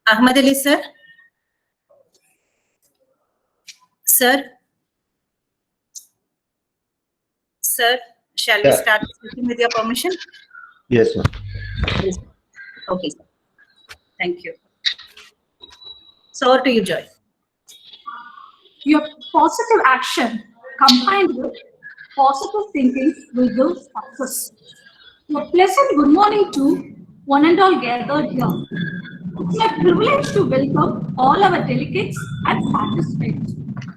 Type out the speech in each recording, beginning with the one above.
Ahmad Ali, sir. Sir. Sir, shall we start with your permission? Yes, ma'am. Yes. Okay, sir. Thank you. So, over to you, Joy. Your positive action combined with positive thinking will give success. A pleasant good morning to one and all gathered here. It's my privilege to welcome all our delegates and participants.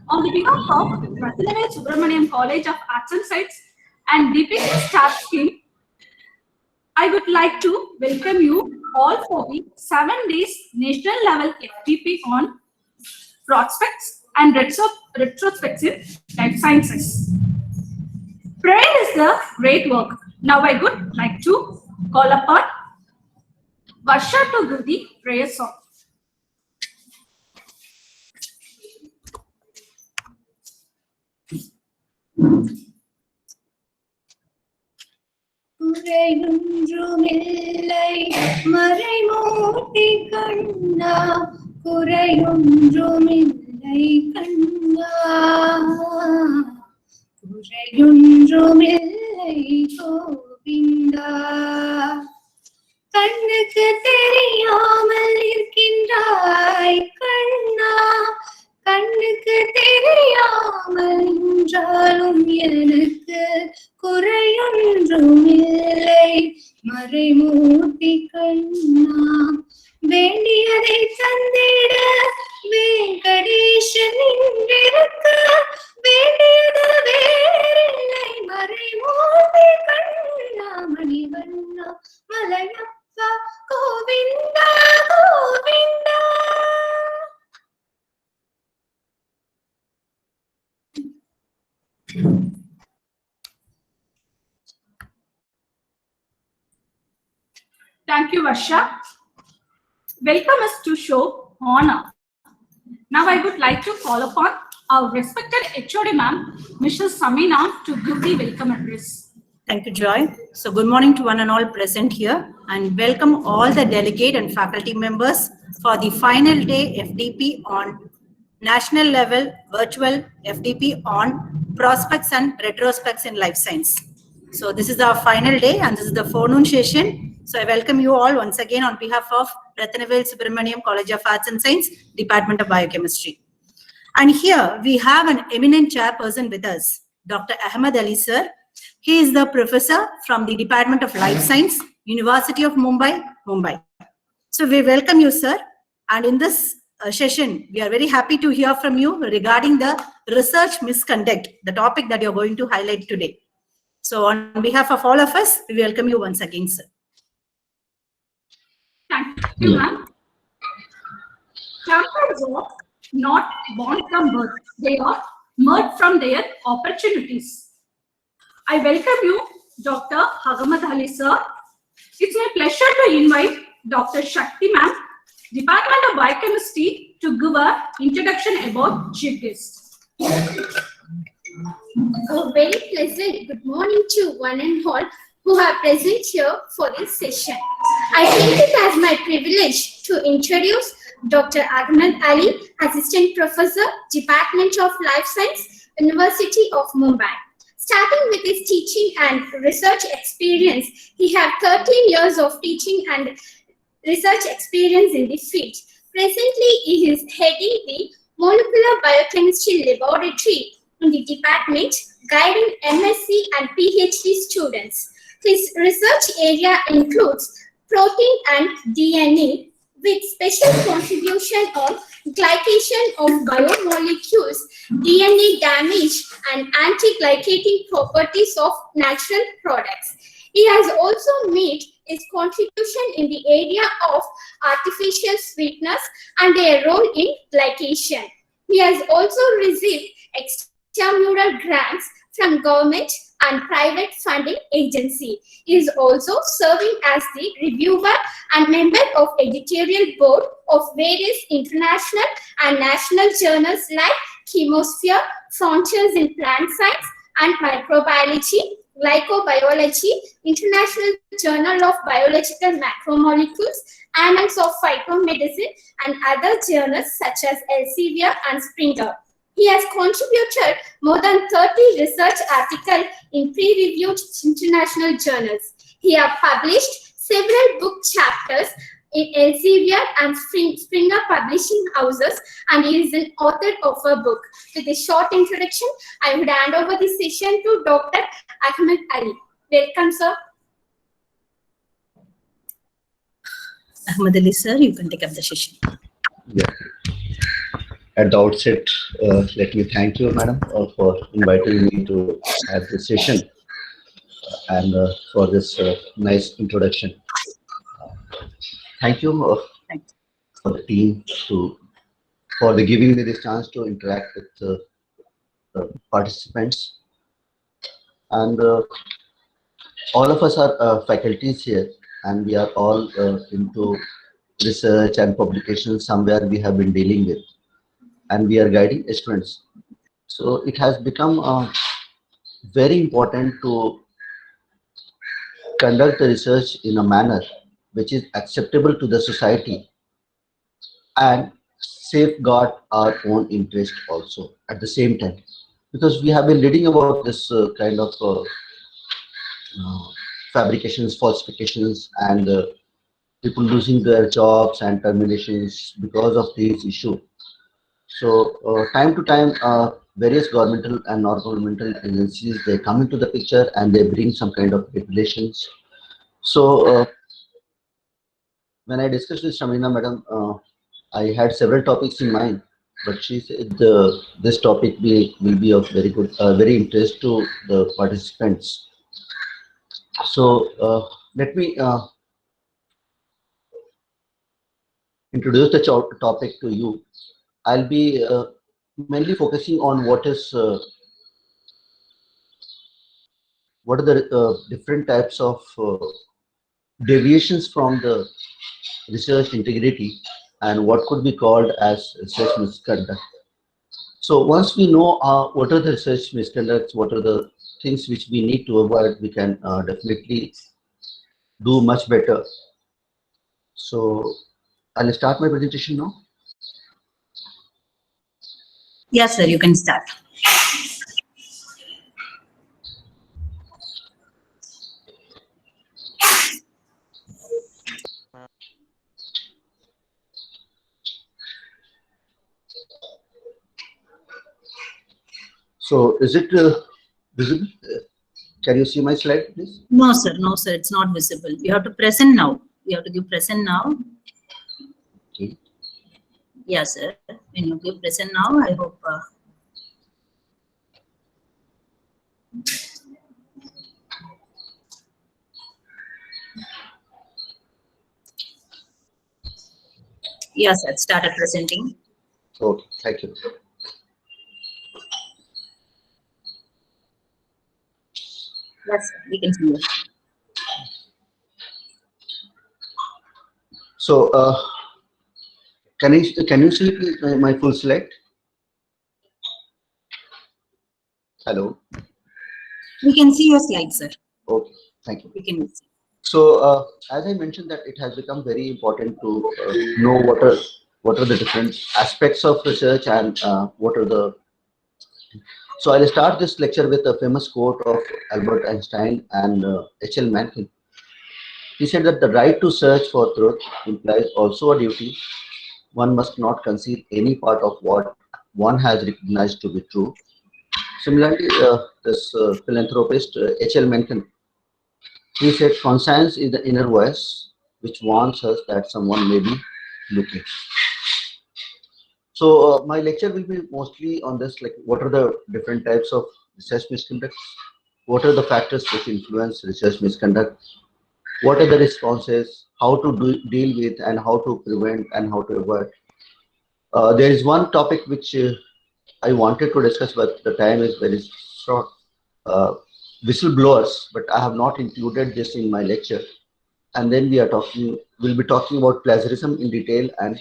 On the behalf of Rathinaveli Subramaniam College of Arts and Science and DPK staff team, I would like to welcome you all for the 7 days national level FDP on prospects and retrospective life sciences. Prayer is the great work. Now I would like to call upon Varsha to give the prayer song. குறையொன்றுமில்லை மறைமூர்த்தி கண்ணா குறையொன்றுமில்லை கண்ணா குறையொன்றுமில்லை கோவிந்தா கண்ணுக்கு தெரியாமல் இருக்கின்றாய் கண்ணா கண்ணுக்கு தெரியாமல் என்றாலும் எனக்கு குறையொன்றுமில்லை மறைமூர்த்தி கண்ணா வேண்டியதை தந்திட வெங்கடேசன் நின்றிருக்க வேண்டியது வேறில்லை மறைமூர்த்தி கண்ணா மணிவண்ணா Malayappa Govinda Govinda. Thank you, Varsha. Welcome us to show honor. Now I would like to call upon our respected HOD ma'am, Mrs. Samina, to give the welcome address. Thank you, Joy. So, good morning to one and all present here, and welcome all the delegate and faculty members for the final day FDP on national level virtual FDP on prospects and retrospects in life science. So, this is our final day and this is the forenoon session. So, I welcome you all once again on behalf of Rathinaveli Subramaniam College of Arts and Science, Department of Biochemistry. And here we have an eminent chairperson with us, Dr. Ahmad Ali, sir. He is the professor from the Department of Life Science, University of Mumbai, Mumbai. So we welcome you, sir. And in this session, we are very happy to hear from you regarding the research misconduct, the topic that you're going to highlight today. So on behalf of all of us, we welcome you once again, sir. Thank you, ma'am. Champions are not born from birth. They are merged from their opportunities. I welcome you Dr. Hagamat Ali sir. It's my pleasure to invite Dr. Shakti ma'am, Department of Biochemistry, to give an introduction about chief guest. A very pleasant good morning to one and all who are present here for this session. I take it as my privilege to introduce Dr. Ahmed Ali, Assistant Professor, Department of Life Science, University of Mumbai. Starting with his teaching and research experience, he has 13 years of teaching and research experience in the field. Presently, he is heading the Molecular Biochemistry Laboratory in the department, guiding MSc and PhD students. His research area includes protein and DNA, with special contribution on glycation of biomolecules, DNA damage, and anti-glycating properties of natural products. He has also made his contribution in the area of artificial sweeteners and their role in glycation. He has also received extramural grants from government and private funding agency. He is also serving as the reviewer and member of editorial board of various international and national journals like Chemosphere, Frontiers in Plant Science and Microbiology, Glycobiology, International Journal of Biological Macromolecules, Annals of Phytomedicine, and other journals such as Elsevier and Springer. He has contributed more than 30 research articles in peer-reviewed international journals. He has published several book chapters in Elsevier and Springer publishing houses, and he is an author of a book. With a short introduction, I would hand over the session to Dr. Ahmed Ali. Welcome, sir. Ahmed Ali sir, you can take up the session. Yeah. At the outset, let me thank you, madam, for inviting me to have this session and for this nice introduction. Thank you for the team for giving me this chance to interact with the participants. And all of us are faculties here, and we are all into research and publications somewhere we have been dealing with. And we are guiding students. So it has become very important to conduct the research in a manner which is acceptable to the society and safeguard our own interest also at the same time. Because we have been reading about this kind of fabrications, falsifications, and people losing their jobs and terminations because of these issues. So time to time, various governmental and non-governmental agencies, they come into the picture and they bring some kind of regulations. So when I discussed with Shamina madam, I had several topics in mind, but she said this topic will be of very interest to the participants. So let me introduce the topic to you. I'll be mainly focusing on what are the different types of deviations from the research integrity and what could be called as research misconduct. So once we know what are the research misconducts, what are the things which we need to avoid, we can definitely do much better. So I'll start my presentation now. Yes, sir, you can start. So is it visible? Can you see my slide, please? No, sir, it's not visible. You have to present now. You have to give present now. Okay. Yes, sir. When you give present now, I hope. Yes, sir. Started presenting. Okay, thank you. Yes, we can see you. So, can you see my full slide? Hello. We can see your slide, sir. Okay. Thank you. We can see. So, as I mentioned, that it has become very important to know what are the different aspects of research and what are the. So, I'll start this lecture with a famous quote of Albert Einstein and H.L. Mencken. He said that the right to search for truth implies also a duty. One must not conceal any part of what one has recognized to be true. Similarly, this philanthropist H.L. Mencken, he said, conscience is the inner voice which warns us that someone may be looking. So my lecture will be mostly on this, like what are the different types of research misconduct, what are the factors which influence research misconduct, what are the responses, how to deal with and how to prevent and how to avoid. There is one topic which I wanted to discuss, but the time is very short. Whistleblowers, but I have not included this in my lecture. And then we'll be talking about plagiarism in detail and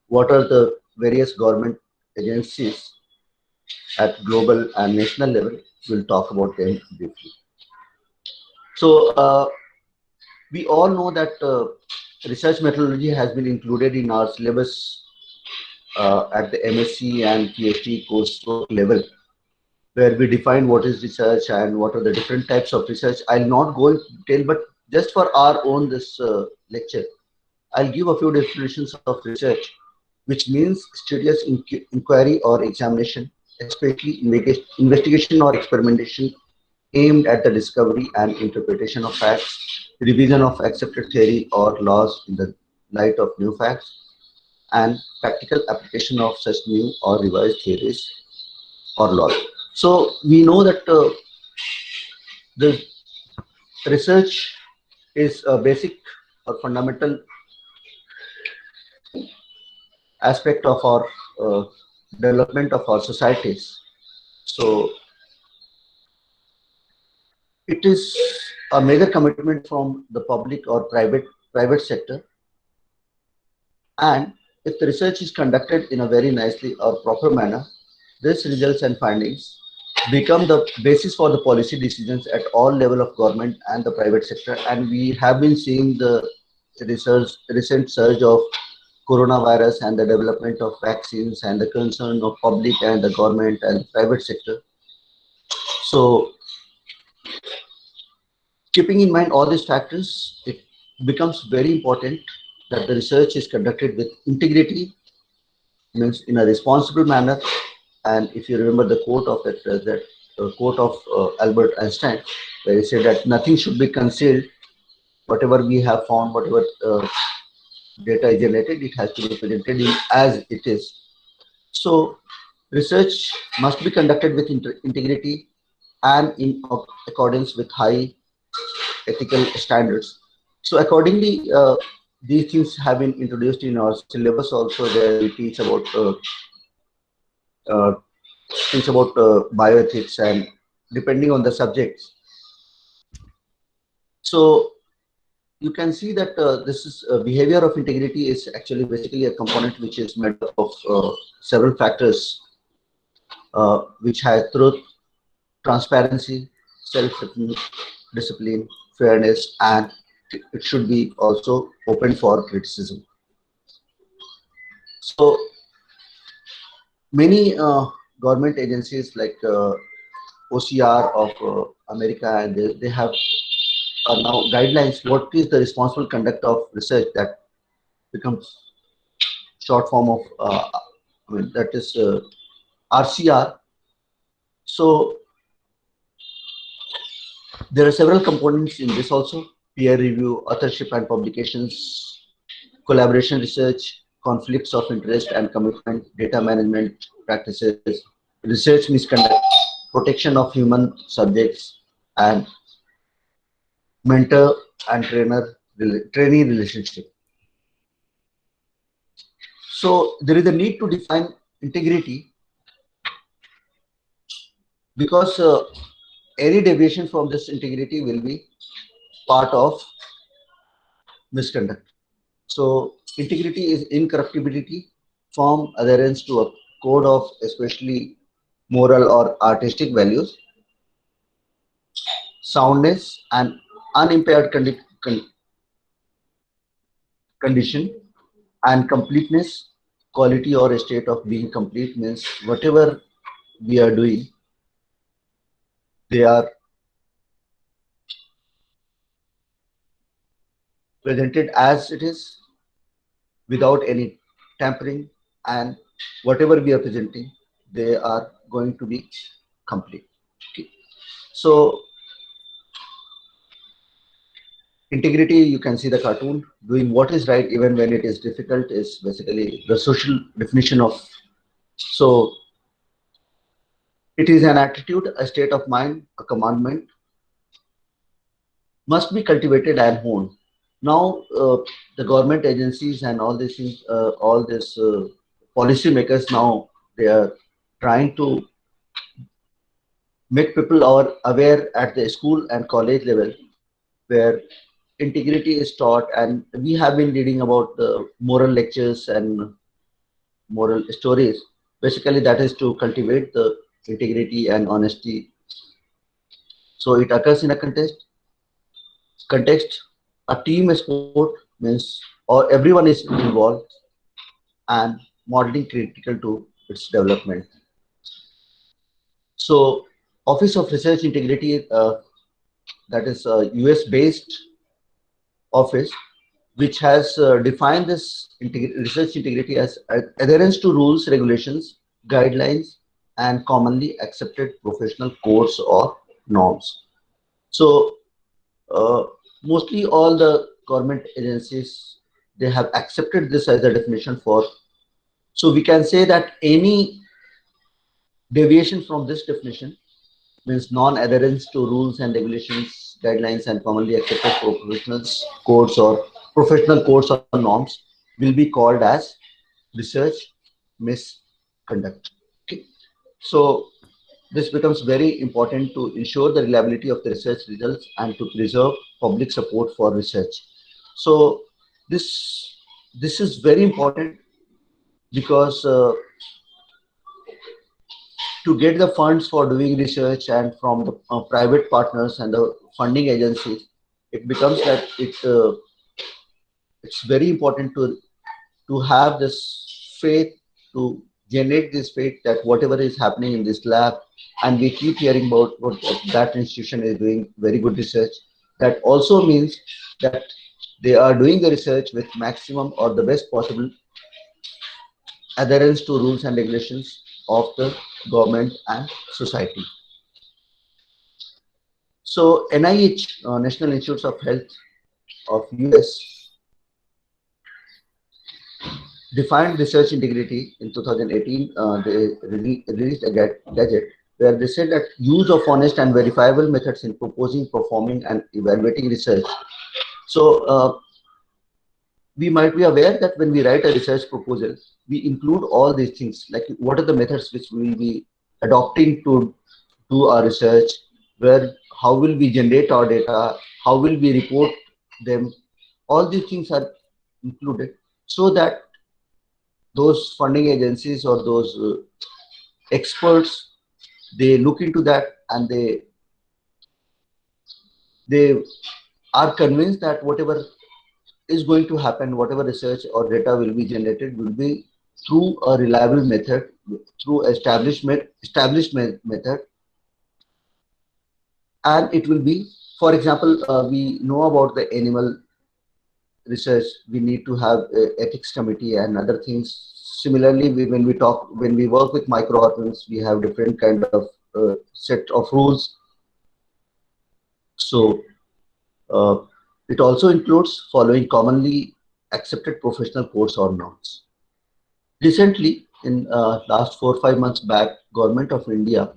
what are the various government agencies at global and national level. We'll talk about them briefly. So we all know that research methodology has been included in our syllabus at the MSc and PhD coursework level, where we define what is research and what are the different types of research. I'll not go into detail, but just for our own this lecture, I'll give a few definitions of research, which means studious inquiry or examination, especially investigation or experimentation aimed at the discovery and interpretation of facts, revision of accepted theory or laws in the light of new facts, and practical application of such new or revised theories or laws. So we know that the research is a basic or fundamental aspect of our development of our societies. So it is a major commitment from the public or private sector. And if the research is conducted in a very nicely or proper manner, these results and findings become the basis for the policy decisions at all level of government and the private sector. And we have been seeing the recent surge of coronavirus and the development of vaccines and the concern of public and the government and private sector. So keeping in mind all these factors, it becomes very important that the research is conducted with integrity, means in a responsible manner. And if you remember the quote of that quote of Albert Einstein, where he said that nothing should be concealed. Whatever we have found, whatever data is generated, it has to be presented as it is. So research must be conducted with integrity and in accordance with high ethical standards. So accordingly, these things have been introduced in our syllabus also, where we teach about bioethics and depending on the subjects. So you can see that this is behavior of integrity is actually basically a component which is made up of several factors, which have truth, transparency, self-discipline, fairness, and it should be also open for criticism. So many government agencies like OCR of America, and they have now guidelines what is the responsible conduct of research, that becomes short form of that is RCR. So there are several components in this also: peer review, authorship and publications, collaboration research, conflicts of interest and commitment, data management practices, research misconduct, protection of human subjects, and mentor and trainee relationship. So there is a need to define integrity, because any deviation from this integrity will be part of misconduct. So integrity is incorruptibility, firm adherence to a code of especially moral or artistic values, soundness and unimpaired condition, and completeness, quality or a state of being complete means whatever we are doing, they are presented as it is without any tampering, and whatever we are presenting, they are going to be complete. Okay. So integrity, you can see the cartoon, doing what is right even when it is difficult, is basically the social definition of. So it is an attitude, a state of mind, a commandment, must be cultivated and honed. Now, the government agencies and all these things, all these policy makers now, they are trying to make people aware at the school and college level, where integrity is taught, and we have been reading about the moral lectures and moral stories. Basically, that is to cultivate the integrity and honesty. So it occurs in a context, a team sport means or everyone is involved, and modeling critical to its development. So Office of Research Integrity, that is a US based office, which has defined this research integrity as adherence to rules, regulations, guidelines, and commonly accepted professional codes or norms. So mostly all the government agencies, they have accepted this as a definition for. So we can say that any deviation from this definition means non-adherence to rules and regulations, guidelines, and commonly accepted professional codes or norms will be called as research misconduct. Okay. So this becomes very important to ensure the reliability of the research results and to preserve public support for research. So this is very important because to get the funds for doing research and from the private partners and the funding agencies, it becomes that it's very important to have this faith, to generate this faith that whatever is happening in this lab, and we keep hearing about what that institution is doing very good research. That also means that they are doing the research with maximum or the best possible adherence to rules and regulations of the government and society. So NIH, National Institutes of Health of US, defined research integrity in 2018. They released a gadget where they said that use of honest and verifiable methods in proposing, performing, and evaluating research. So we might be aware that when we write a research proposal, we include all these things, like what are the methods which we will be adopting to do our research, how will we generate our data, how will we report them. All these things are included so that those funding agencies or those experts, they look into that and they are convinced that whatever is going to happen, whatever research or data will be generated, will be through a reliable method, through established method, and it will be, for example, we know about the animal research, we need to have a ethics committee and other things. Similarly, when we work with microorganisms, we have different kind of set of rules. So it also includes following commonly accepted professional codes or norms. Recently, in last 4 or 5 months back, Government of India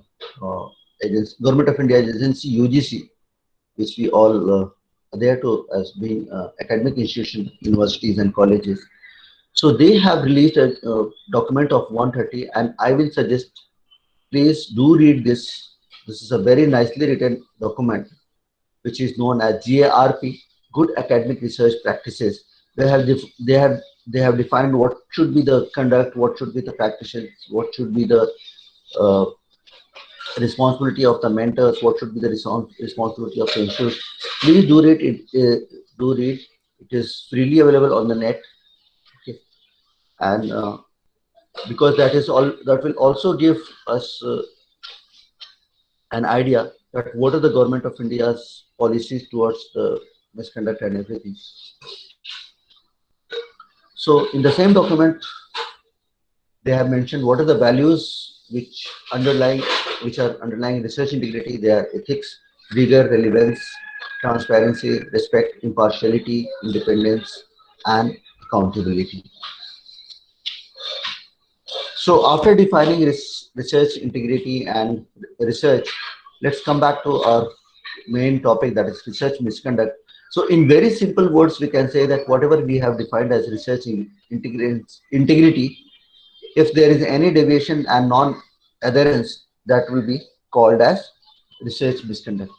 agency UGC, which we all adhere to as being academic institutions, universities and colleges. So they have released a document of 130, and I will suggest, please do read this This is a very nicely written document, which is known as GARP, Good Academic Research Practices. They have defined what should be the conduct, what should be the practices, what should be the uh, responsibility of the mentors, what should be the responsibility of the institute. Please do read it. Do read. It is freely available on the net. Okay. And because that is all, that will also give us an idea that what are the government of India's policies towards the misconduct and everything. So in the same document, they have mentioned what are the values which are underlying research integrity. They are ethics, rigor, relevance, transparency, respect, impartiality, independence, and accountability. So after defining research integrity and research, let's come back to our main topic, that is research misconduct. So in very simple words, we can say that whatever we have defined as research integrity, if there is any deviation and non-adherence, that will be called as research misconduct.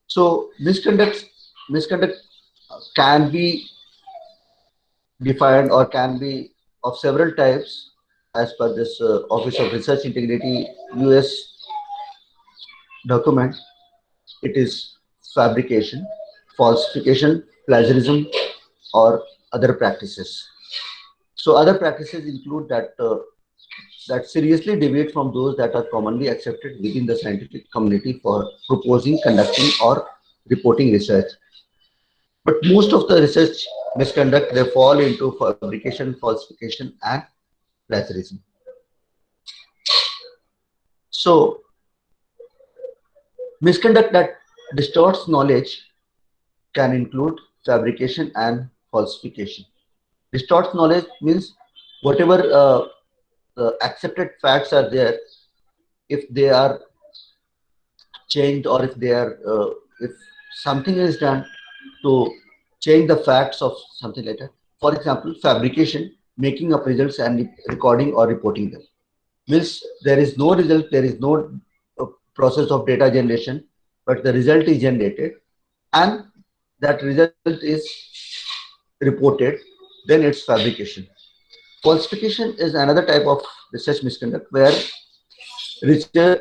So misconduct can be defined or can be of several types as per this Office of Research Integrity US document. It is fabrication, falsification, plagiarism, or other practices. So other practices include that seriously deviate from those that are commonly accepted within the scientific community for proposing, conducting, or reporting research. But most of the research misconduct, they fall into fabrication, falsification, and plagiarism. So misconduct that distorts knowledge can include fabrication and falsification. Distorts knowledge means whatever the accepted facts are there, if they are changed, or if something is done to change the facts of something like that. For example, fabrication, making up results and recording or reporting them. Means there is no result, there is no process of data generation, but the result is generated and that result is reported, then it's fabrication. Falsification is another type of research misconduct where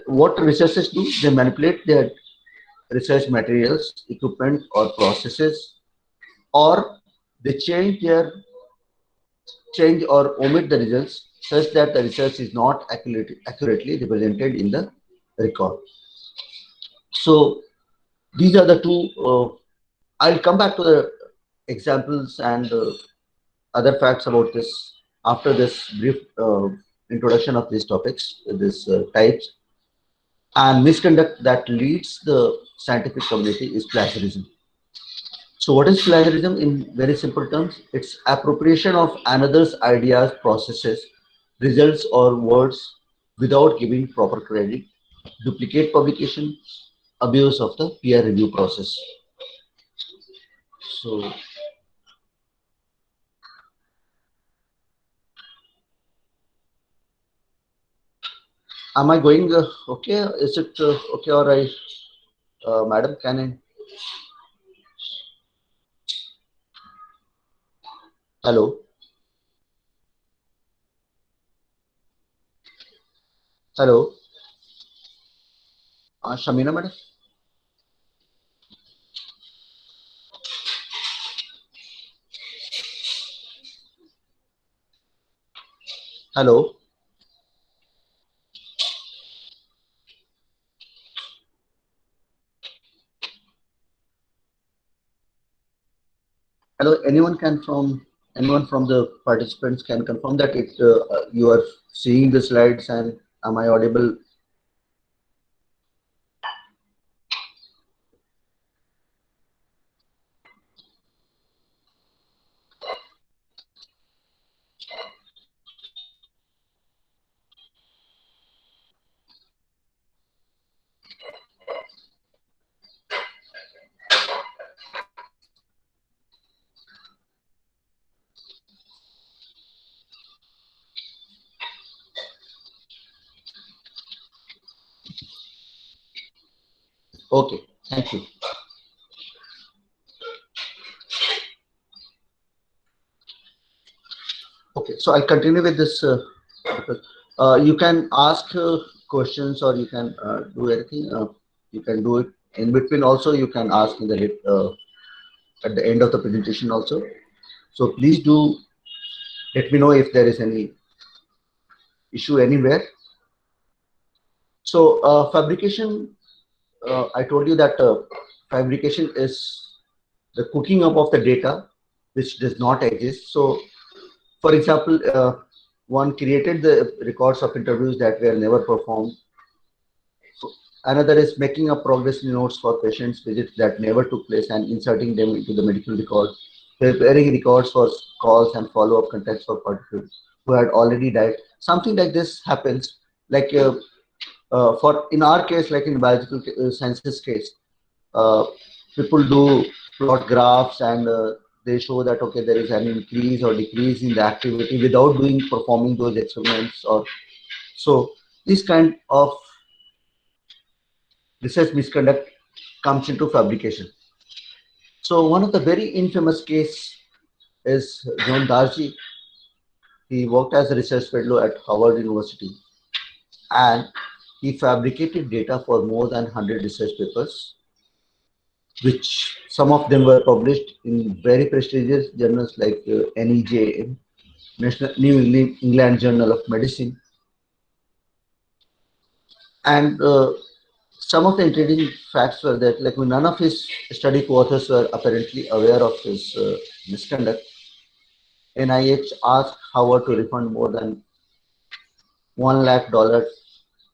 what researchers do, they manipulate their research materials, equipment, or processes, or they change or omit the results such that the research is not accurately represented in the record. So these are the two. I'll come back to the examples and other facts about this after this brief introduction of these topics, these types. And misconduct that leads the scientific community is plagiarism. So what is plagiarism in very simple terms? It's appropriation of another's ideas, processes, results, or words without giving proper credit, duplicate publication, abuse of the peer review process. So am I going okay? Is it okay, or I, madam, can I? Hello, hello, Shamina, madam. Hello, hello. Anyone from the participants can confirm that you are seeing the slides, and am I audible? Okay, thank you. Okay, so I'll continue with this. Because, you can ask questions or you can do anything. You can do it in between. Also, you can ask in the at the end of the presentation also. So please do let me know if there is any issue anywhere. So fabrication, I told you that fabrication is the cooking up of the data which does not exist. So for example, one created the records of interviews that were never performed. So another is making up progress notes for patients' visits that never took place and inserting them into the medical record, preparing records for calls and follow-up contacts for participants who had already died. Something like this happens, like for in our case, like in biological sciences case, uh, people do plot graphs and they show that okay there is an increase or decrease in the activity without doing performing those experiments or so. This kind of research misconduct comes into fabrication. So one of the very infamous case is John Darcy. He worked as a research fellow at Howard University and he fabricated data for more than 100 research papers, which some of them were published in very prestigious journals like NEJM, National New England Journal of Medicine. And some of the intriguing facts were that like none of his study co-authors were apparently aware of his misconduct. NIH asked Howard to refund more than $1 lakh,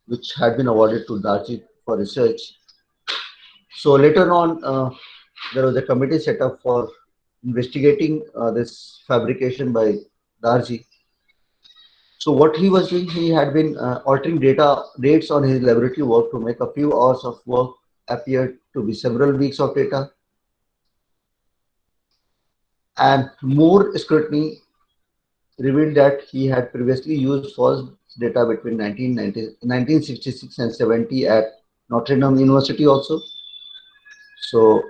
which had been awarded to Darcy for research. So later on, there was a committee set up for investigating this fabrication by Darcy. So what he was doing, he had been altering dates on his laboratory work to make a few hours of work appear to be several weeks of data. And more scrutiny revealed that he had previously used false data between 1966 and 70 at Notre Dame University also. So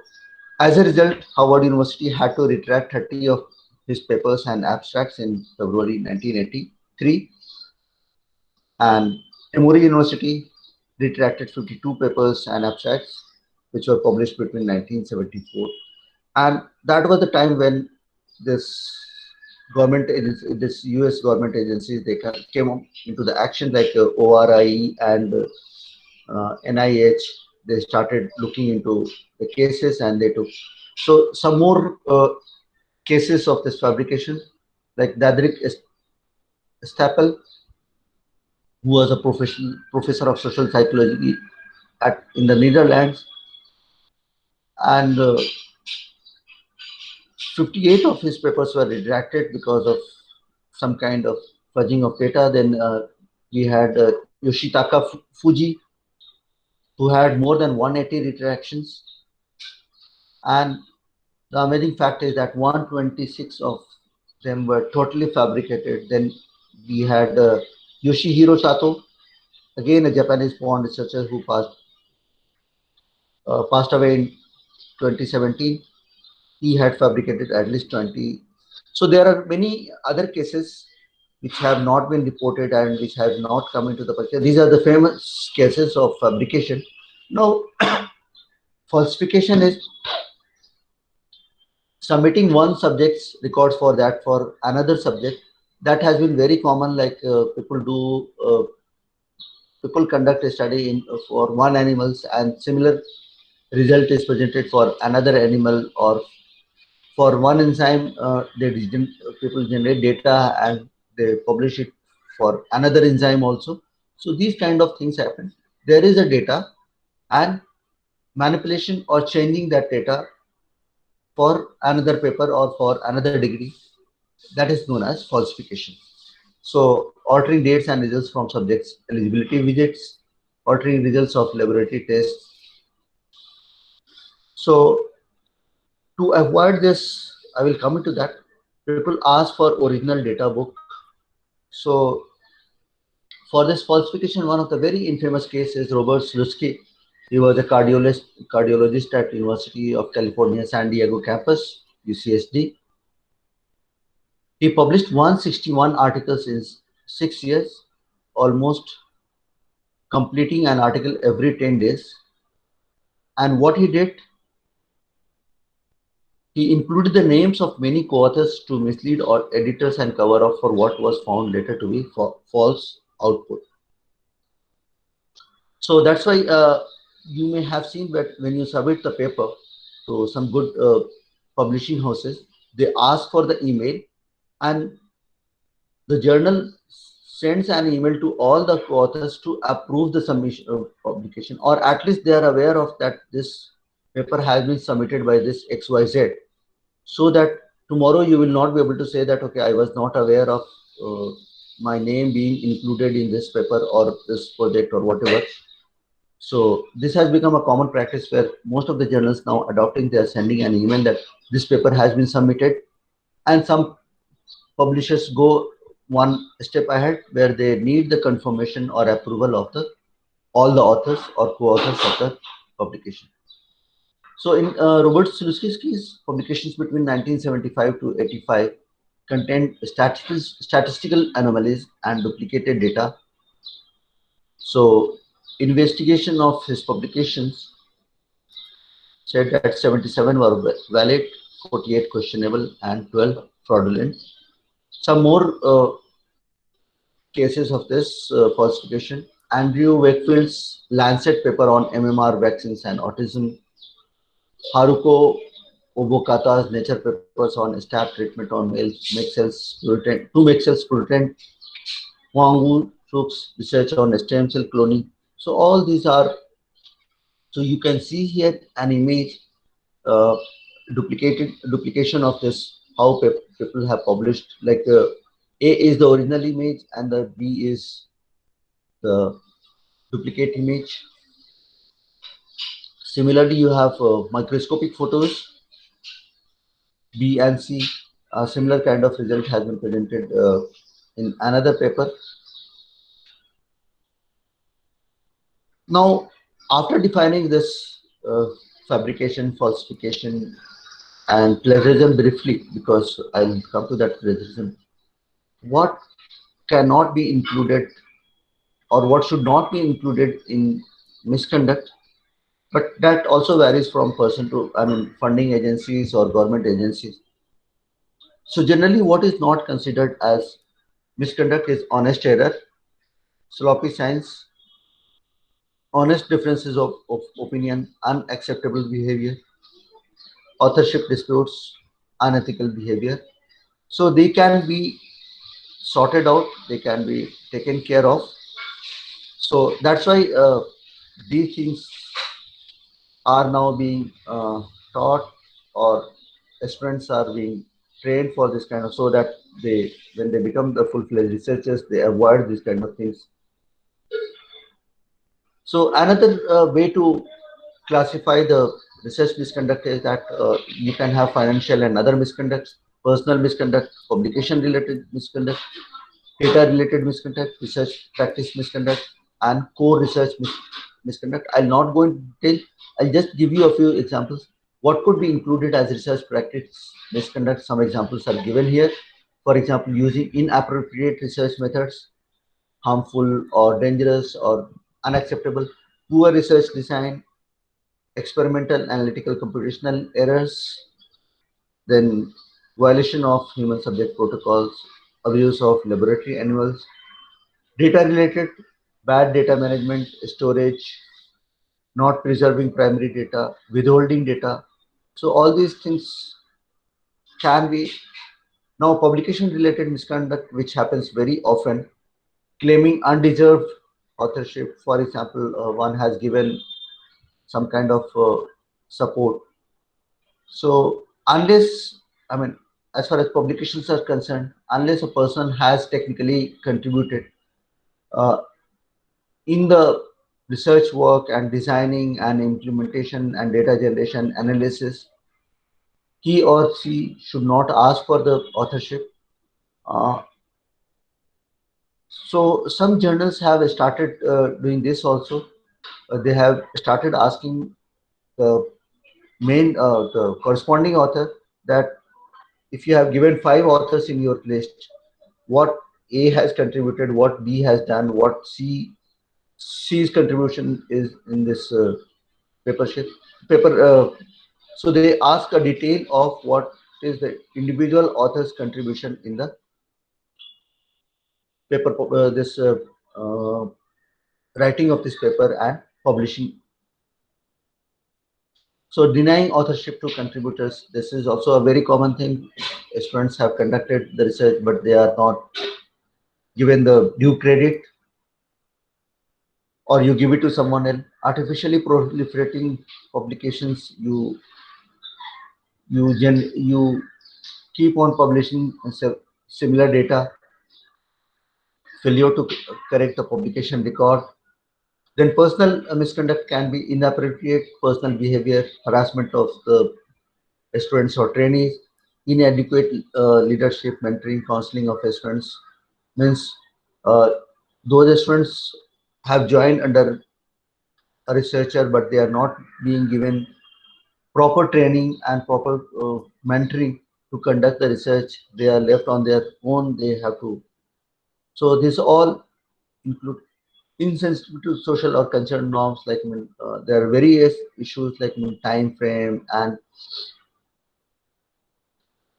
as a result, Howard University had to retract 30 of his papers and abstracts in February 1983. And Emory University retracted 52 papers and abstracts, which were published between 1974. And that was the time when this government agency, this US government agencies, they came into the action like ORI and NIH. They started looking into the cases and they took. So some more cases of this fabrication, like Dadrik Stapel, who was a professor of social psychology in the Netherlands, and 58 of his papers were retracted because of some kind of fudging of data. Then we had Yoshitaka Fuji, who had more than 180 retractions. And the amazing fact is that 126 of them were totally fabricated. Then we had Yoshihiro Sato, again a Japanese-born researcher who passed away in 2017. He had fabricated at least 20. So there are many other cases which have not been reported and which have not come into the picture. These are the famous cases of fabrication. Now, falsification is submitting one subject's records for that for another subject. That has been very common. Like people conduct a study for one animals and similar result is presented for another animal, or for one enzyme people generate data and they publish it for another enzyme also. So these kind of things happen. There is a data and manipulation or changing that data for another paper or for another degree, that is known as falsification. So altering dates and results from subjects' eligibility visits, altering results of laboratory tests. So to avoid this, I will come into that. People ask for original data book. So for this falsification, one of the very infamous cases is Robert Slutsky. He was a cardiologist at University of California, San Diego campus, UCSD. He published 161 articles in 6 years, almost completing an article every 10 days. And what he did, he included the names of many co-authors to mislead or editors and cover up for what was found later to be false output. So that's why you may have seen that when you submit the paper to some good publishing houses, they ask for the email, and the journal sends an email to all the co-authors to approve the submission of publication, or at least they are aware of that this paper has been submitted by this XYZ, so that tomorrow you will not be able to say that, okay, I was not aware of my name being included in this paper or this project or whatever. So this has become a common practice where most of the journals now adopting, they are sending an email that this paper has been submitted, and some publishers go one step ahead where they need the confirmation or approval of the all the authors or co-authors of the publication. So in Robert Suluski's publications between 1975 to 85 contained statistical anomalies and duplicated data. So investigation of his publications said that 77 were valid, 48 questionable, and 12 fraudulent. Some more cases of this falsification. Andrew Wakefield's Lancet paper on MMR vaccines and autism. Haruko Obokata's Nature papers on staph treatment on males, make cells pluripotent, to make cells pluripotent. Wang Wu Chuk's research on stem cell cloning. So all these are, so you can see here an image, duplication of this, how people have published, like A is the original image and the B is the duplicate image. Similarly, you have microscopic photos, B and C. A similar kind of result has been presented in another paper. Now, after defining this fabrication, falsification, and plagiarism briefly, because I'll come to that plagiarism, what cannot be included or what should not be included in misconduct, but that also varies from person to, I mean, funding agencies or government agencies. So generally what is not considered as misconduct is honest error, sloppy science, honest differences of opinion, unacceptable behavior, authorship disputes, unethical behavior. So they can be sorted out, they can be taken care of. So that's why these things are now being taught, or students are being trained for this kind of, so that they, when they become the full-fledged researchers, they avoid these kind of things. So another way to classify the research misconduct is that you can have financial and other misconducts, personal misconduct, publication-related misconduct, data-related misconduct, research practice misconduct, and core research misconduct. I'll not go into detail. I'll just give you a few examples. What could be included as research practice misconduct? Some examples are given here. For example, using inappropriate research methods, harmful or dangerous or unacceptable, poor research design, experimental analytical computational errors, then violation of human subject protocols, abuse of laboratory animals, data related, bad data management, storage, not preserving primary data, withholding data. So all these things can be. Now publication related misconduct, which happens very often, claiming undeserved authorship. For example, one has given some kind of support. So unless, I mean, as far as publications are concerned, unless a person has technically contributed uh, in the research work and designing and implementation and data generation analysis, he or she should not ask for the authorship. Uh, so some journals have started doing this also. they have started asking the the corresponding author that if you have given 5 authors in your list, what A has contributed, what B has done, what C's contribution is in this paper sheet, paper. So they ask a detail of what is the individual author's contribution in the paper, this uh, writing of this paper and publishing. So denying authorship to contributors, this is also a very common thing. Students have conducted the research, but they are not given the due credit, or you give it to someone else. Artificially proliferating publications, you keep on publishing similar data, failure to correct the publication record. Then personal misconduct can be inappropriate personal behavior, harassment of the students or trainees, inadequate leadership, mentoring, counseling of students. Means uh, those students have joined under a researcher, but they are not being given proper training and proper mentoring to conduct the research. They are left on their own. They have to. So this all include insensitive to social or cultural norms. Like there are various issues like time frame, and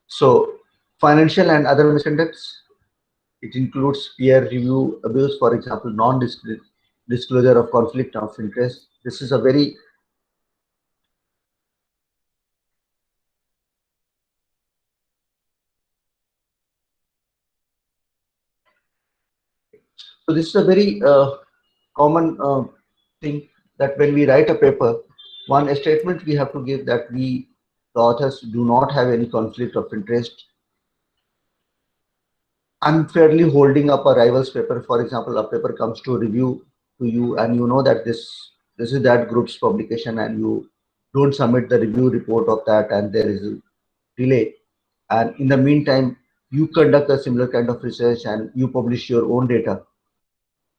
so financial and other misconducts. It includes peer review abuse, for example, non-disclosure of conflict of interest. This is a very so this is a very common thing that when we write a paper, one statement we have to give that we, the authors, do not have any conflict of interest. Unfairly holding up a rival's paper, for example, a paper comes to review to you, and you know that this is that group's publication, and you don't submit the review report of that, and there is a delay. And in the meantime, you conduct a similar kind of research and you publish your own data.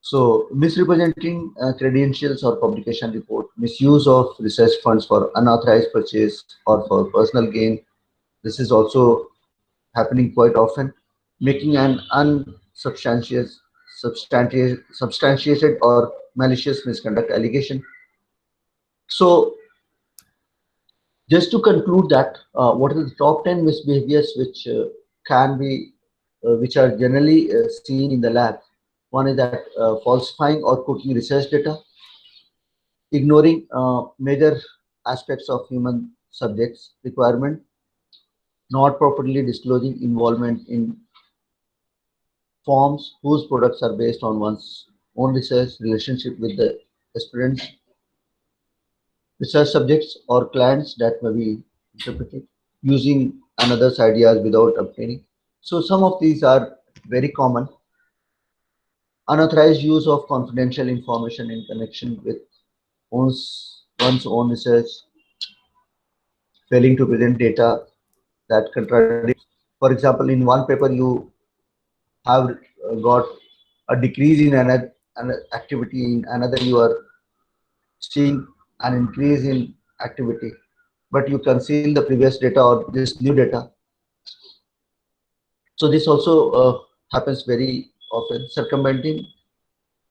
So misrepresenting credentials or publication report, misuse of research funds for unauthorized purchase or for personal gain. This is also happening quite often. Making an substantiated or malicious misconduct allegation. So just to conclude that, what are the top 10 misbehaviors which can be, which are generally seen in the lab? One is that falsifying or cooking research data, ignoring major aspects of human subjects requirement, not properly disclosing involvement in firms whose products are based on one's own research, relationship with the aspirants, research subjects or clients that may be interpreted, using another's ideas without obtaining. So some of these are very common. Unauthorized use of confidential information in connection with one's own research, failing to present data that contradicts. For example, in one paper you have got a decrease in an activity, in another you are seeing an increase in activity, but you conceal the previous data or this new data. So this also happens very often. Circumventing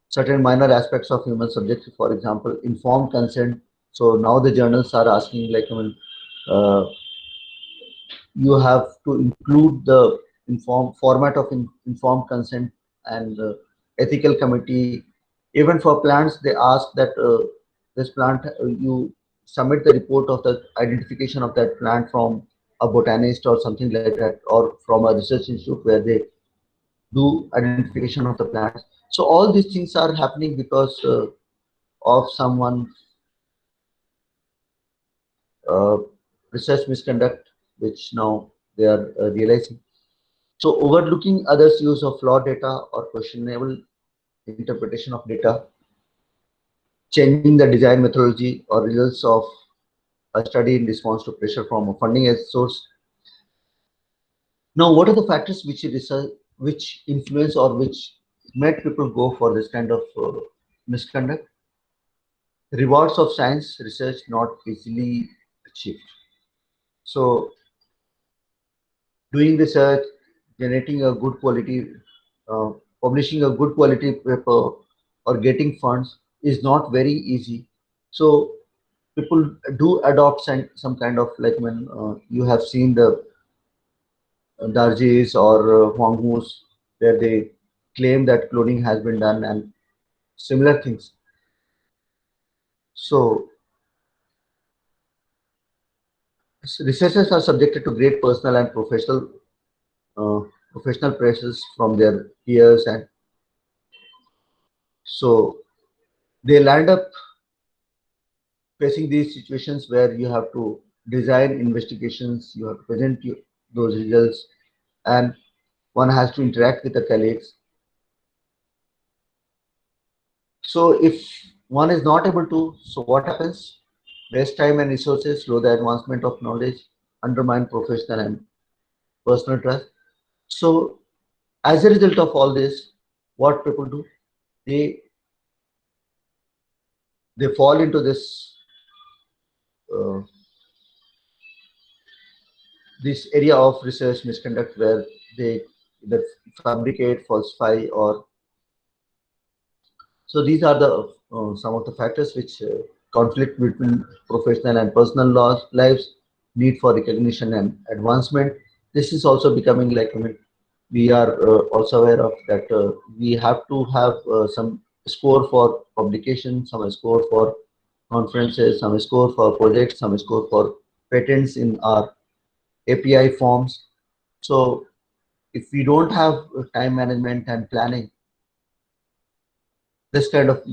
certain minor aspects of human subjects, for example, informed consent. So now the journals are asking, like, uh, you have to include the format of informed consent and ethical committee. Even for plants, they ask that this plant, you submit the report of the identification of that plant from a botanist or something like that, or from a research institute where they do identification of the plants. So all these things are happening because of someone uh, research misconduct, which now they are realizing. So overlooking others' use of flawed data or questionable interpretation of data, changing the design methodology or results of a study in response to pressure from a funding as source. Now, what are the factors which research, which influence or which made people go for this kind of misconduct? rewards of science research not easily achieved. So doing research, generating a good quality, uh, publishing a good quality paper, or getting funds is not very easy. So people do adopt some kind of, like when you have seen the Darjis or Huang Hu's, where they claim that cloning has been done and similar things. So researchers are subjected to great personal and uh, professional pressures from their peers, and so they land up facing these situations where you have to design investigations, you have to present those results, and one has to interact with the colleagues. So if one is not able to, so what happens? Waste time and resources, slow the advancement of knowledge, undermine professional and personal trust. So as a result of all this, what people do, they fall into uh, this area of research misconduct where they either fabricate, falsify, or so these are the some of the factors which conflict between professional and personal lives, need for recognition and advancement. This is also becoming like, I mean, we are also aware of that we have to have some score for publication, some score for conferences, some score for projects, some score for patents in our API forms. So if we don't have time management and planning, this kind of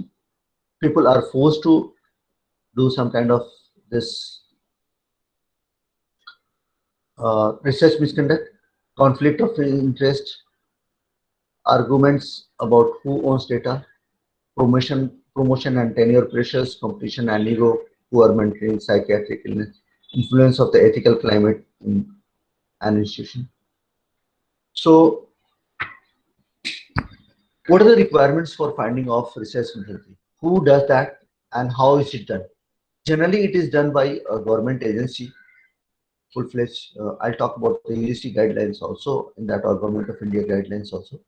people are forced to do some kind of this research misconduct, conflict of interest, arguments about who owns data, promotion and tenure pressures, competition and ego, poor mentoring, psychiatric illness, influence of the ethical climate in an institution. So what are the requirements for finding of research neutrality? Who does that and how is it done? Generally, it is done by a government agency, full-fledged. I'll talk about the UGC guidelines also, in that, or Government of India guidelines also.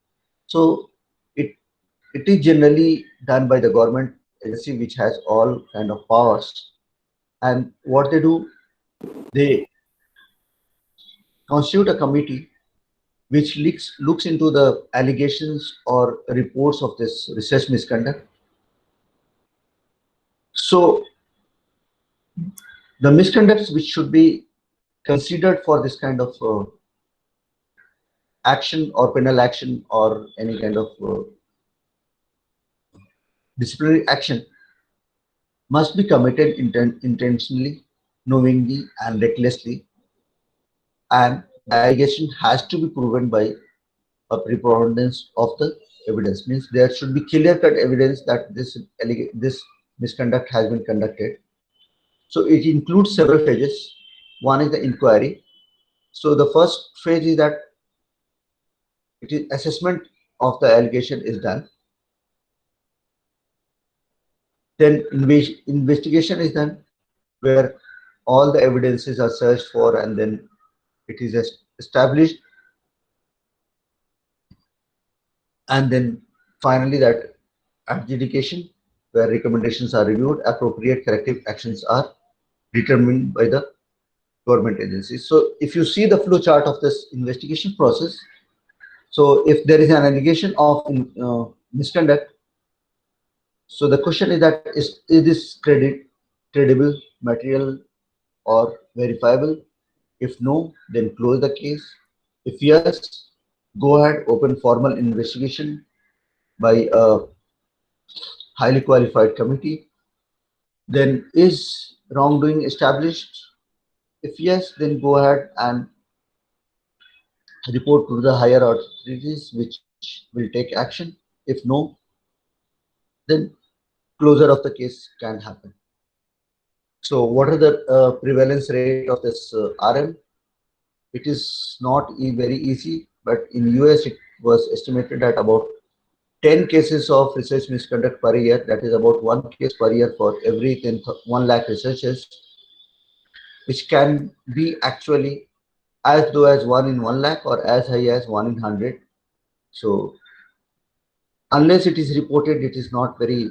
So it is generally done by the government agency, which has all kind of powers. And what they do, they constitute a committee which looks into the allegations or reports of this research misconduct. So the misconducts which should be considered for this kind of action or penal action or any kind of disciplinary action must be committed intentionally, knowingly, and recklessly, and the allegation has to be proven by a preponderance of the evidence. Means there should be clear-cut evidence that this misconduct has been conducted. So it includes several phases. One is the inquiry. So the first phase is that it is assessment of the allegation is done. Then investigation is done, where all the evidences are searched for, and then it is established. And then finally that adjudication, where recommendations are reviewed, appropriate corrective actions are determined by the government agencies. So if you see the flow chart of this investigation process, so if there is an allegation of misconduct, so the question is that is this credible, material, or verifiable? If no, then close the case. If yes, go ahead, open formal investigation by a highly qualified committee. Then is wrongdoing established? If yes, then go ahead and report to the higher authorities, which will take action. If no, then closure of the case can happen. So what are the prevalence rate of this RM? It is not very easy, but in US it was estimated at about 10 cases of research misconduct per year. That is about 1 case per year for every 1 lakh researchers, which can be actually as low as 1 in 1 lakh or as high as 1 in 100. So unless it is reported, it is not very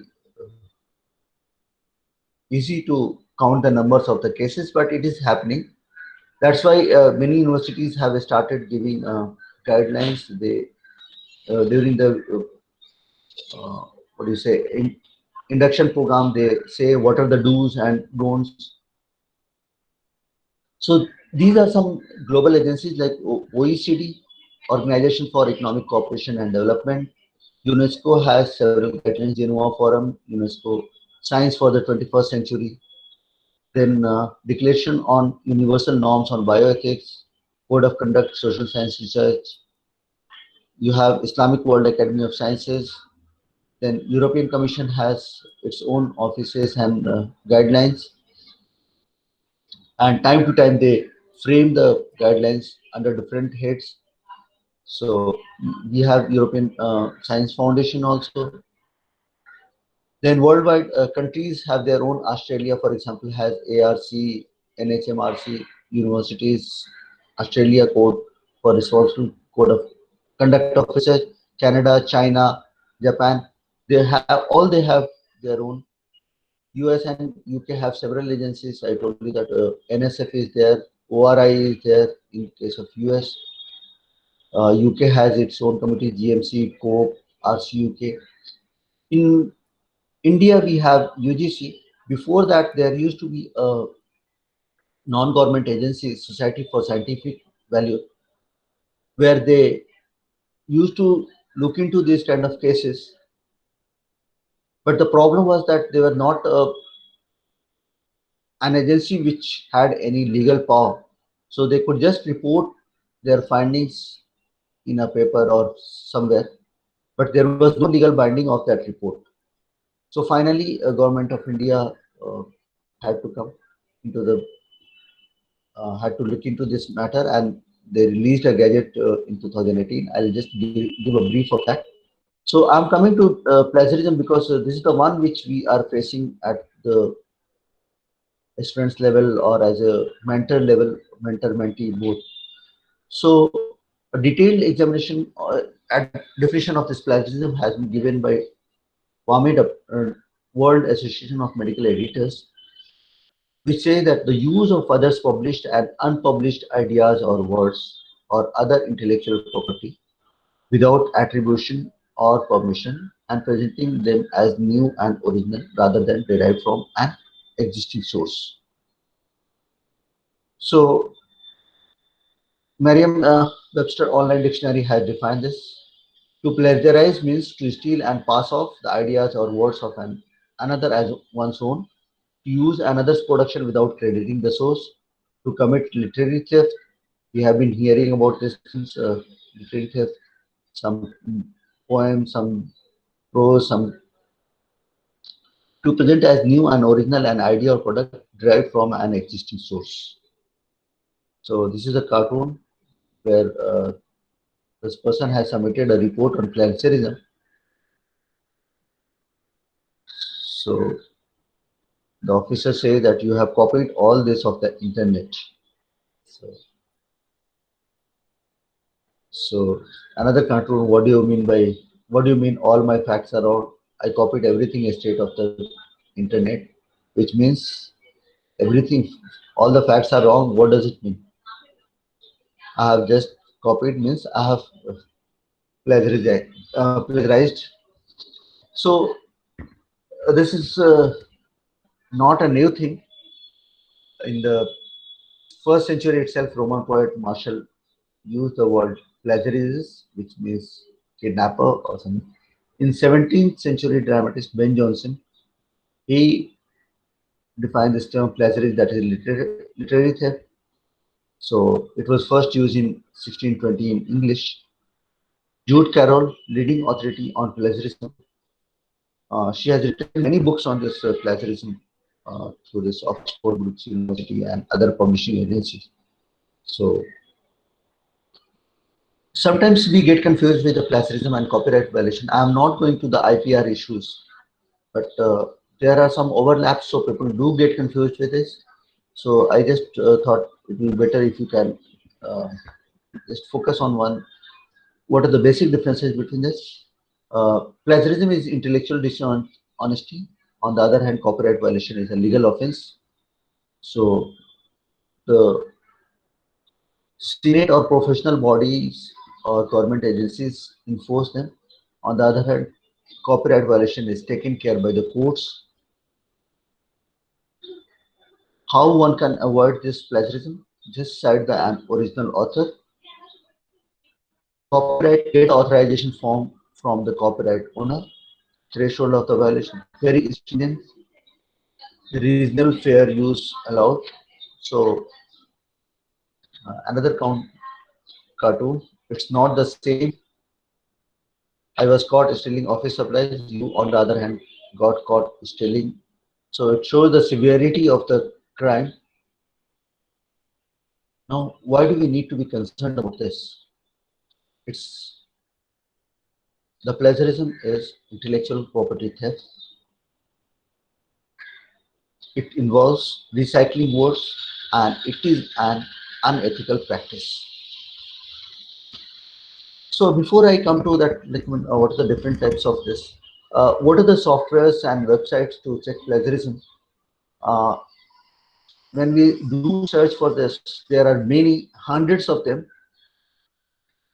easy to count the numbers of the cases, but it is happening. That's why many universities have started giving guidelines. They during the what do you say induction program, they say what are the do's and don'ts. So these are some global agencies like OECD, Organization for Economic Cooperation and Development. UNESCO has several guidelines, Geneva Forum, UNESCO Science for the 21st Century, then Declaration on Universal Norms on Bioethics, Code of Conduct, Social Science Research. You have Islamic World Academy of Sciences. Then European Commission has its own offices and guidelines. And time to time they frame the guidelines under different heads. So we have European Science Foundation also. Then worldwide countries have their own. Australia, for example, has ARC, NHMRC, universities, Australia Code for Responsible Code of Conduct of Research, Canada, China, Japan. They have their own. US and UK have several agencies. I told you that NSF is there, ORI is there in case of US. UK has its own committee, GMC, COPE, RCUK. In India, we have UGC. Before that, there used to be a non-government agency, Society for Scientific Value, where they used to look into these kind of cases. But the problem was that they were not an agency which had any legal power. So they could just report their findings in a paper or somewhere, but there was no legal binding of that report. So finally, Government of India had to come into the had to look into this matter, and they released a gadget in 2018. I'll just give a brief of that. So I'm coming to plagiarism because this is the one which we are facing at the students level or as a mentor level, mentor-mentee both. So a detailed examination and definition of this plagiarism has been given by WAMED, World Association of Medical Editors, which say that the use of others' published and unpublished ideas or words or other intellectual property without attribution or permission and presenting them as new and original rather than derived from an existing source. So Merriam-Webster Online Dictionary has defined this. To plagiarize means to steal and pass off the ideas or words of another as one's own, to use another's production without crediting the source, to commit literary theft. We have been hearing about this since literary theft, some poems, some prose, some to present as new and original an idea or product derived from an existing source. So this is a cartoon where this person has submitted a report on plagiarism. So the officer says that you have copied all this of the internet. So another cartoon, what do you mean all my facts are wrong? I copied everything straight of the internet, which means everything, all the facts are wrong. What does it mean? I have just copied means I have plagiarized. So this is not a new thing. In the first century itself, Roman poet Martial used the word plagiarizes, which means kidnapper or something. In 17th century dramatist Ben Jonson, he defined this term plagiarism, that is literary theft. So it was first used in 1620 in English. Jude Carroll, leading authority on plagiarism, she has written many books on this plagiarism through this Oxford Brookes University and other publishing agencies. So Sometimes we get confused with the plagiarism and copyright violation. I am not going to the IPR issues, but there are some overlaps, so people do get confused with this. So I just thought it would be better if you can uh, just focus on one. What are the basic differences between this? Plagiarism is intellectual dishonesty. On the other hand, copyright violation is a legal offense. So the Senate or professional bodies or government agencies enforce them. On the other hand, copyright violation is taken care by the courts. How one can avoid this plagiarism? Just cite the original author. Copyright get authorization form from the copyright owner. Threshold of the violation very stringent. Reasonable fair use allowed. So another cartoon. It's not the same. I was caught stealing office supplies. You, on the other hand, got caught stealing. So it shows the severity of the crime. Now, why do we need to be concerned about this? It's the plagiarism is intellectual property theft. It involves recycling words and it is an unethical practice. So before I come to that, what are the different types of this? What are the softwares and websites to check plagiarism? Uh, when we do search for this, there are many hundreds of them.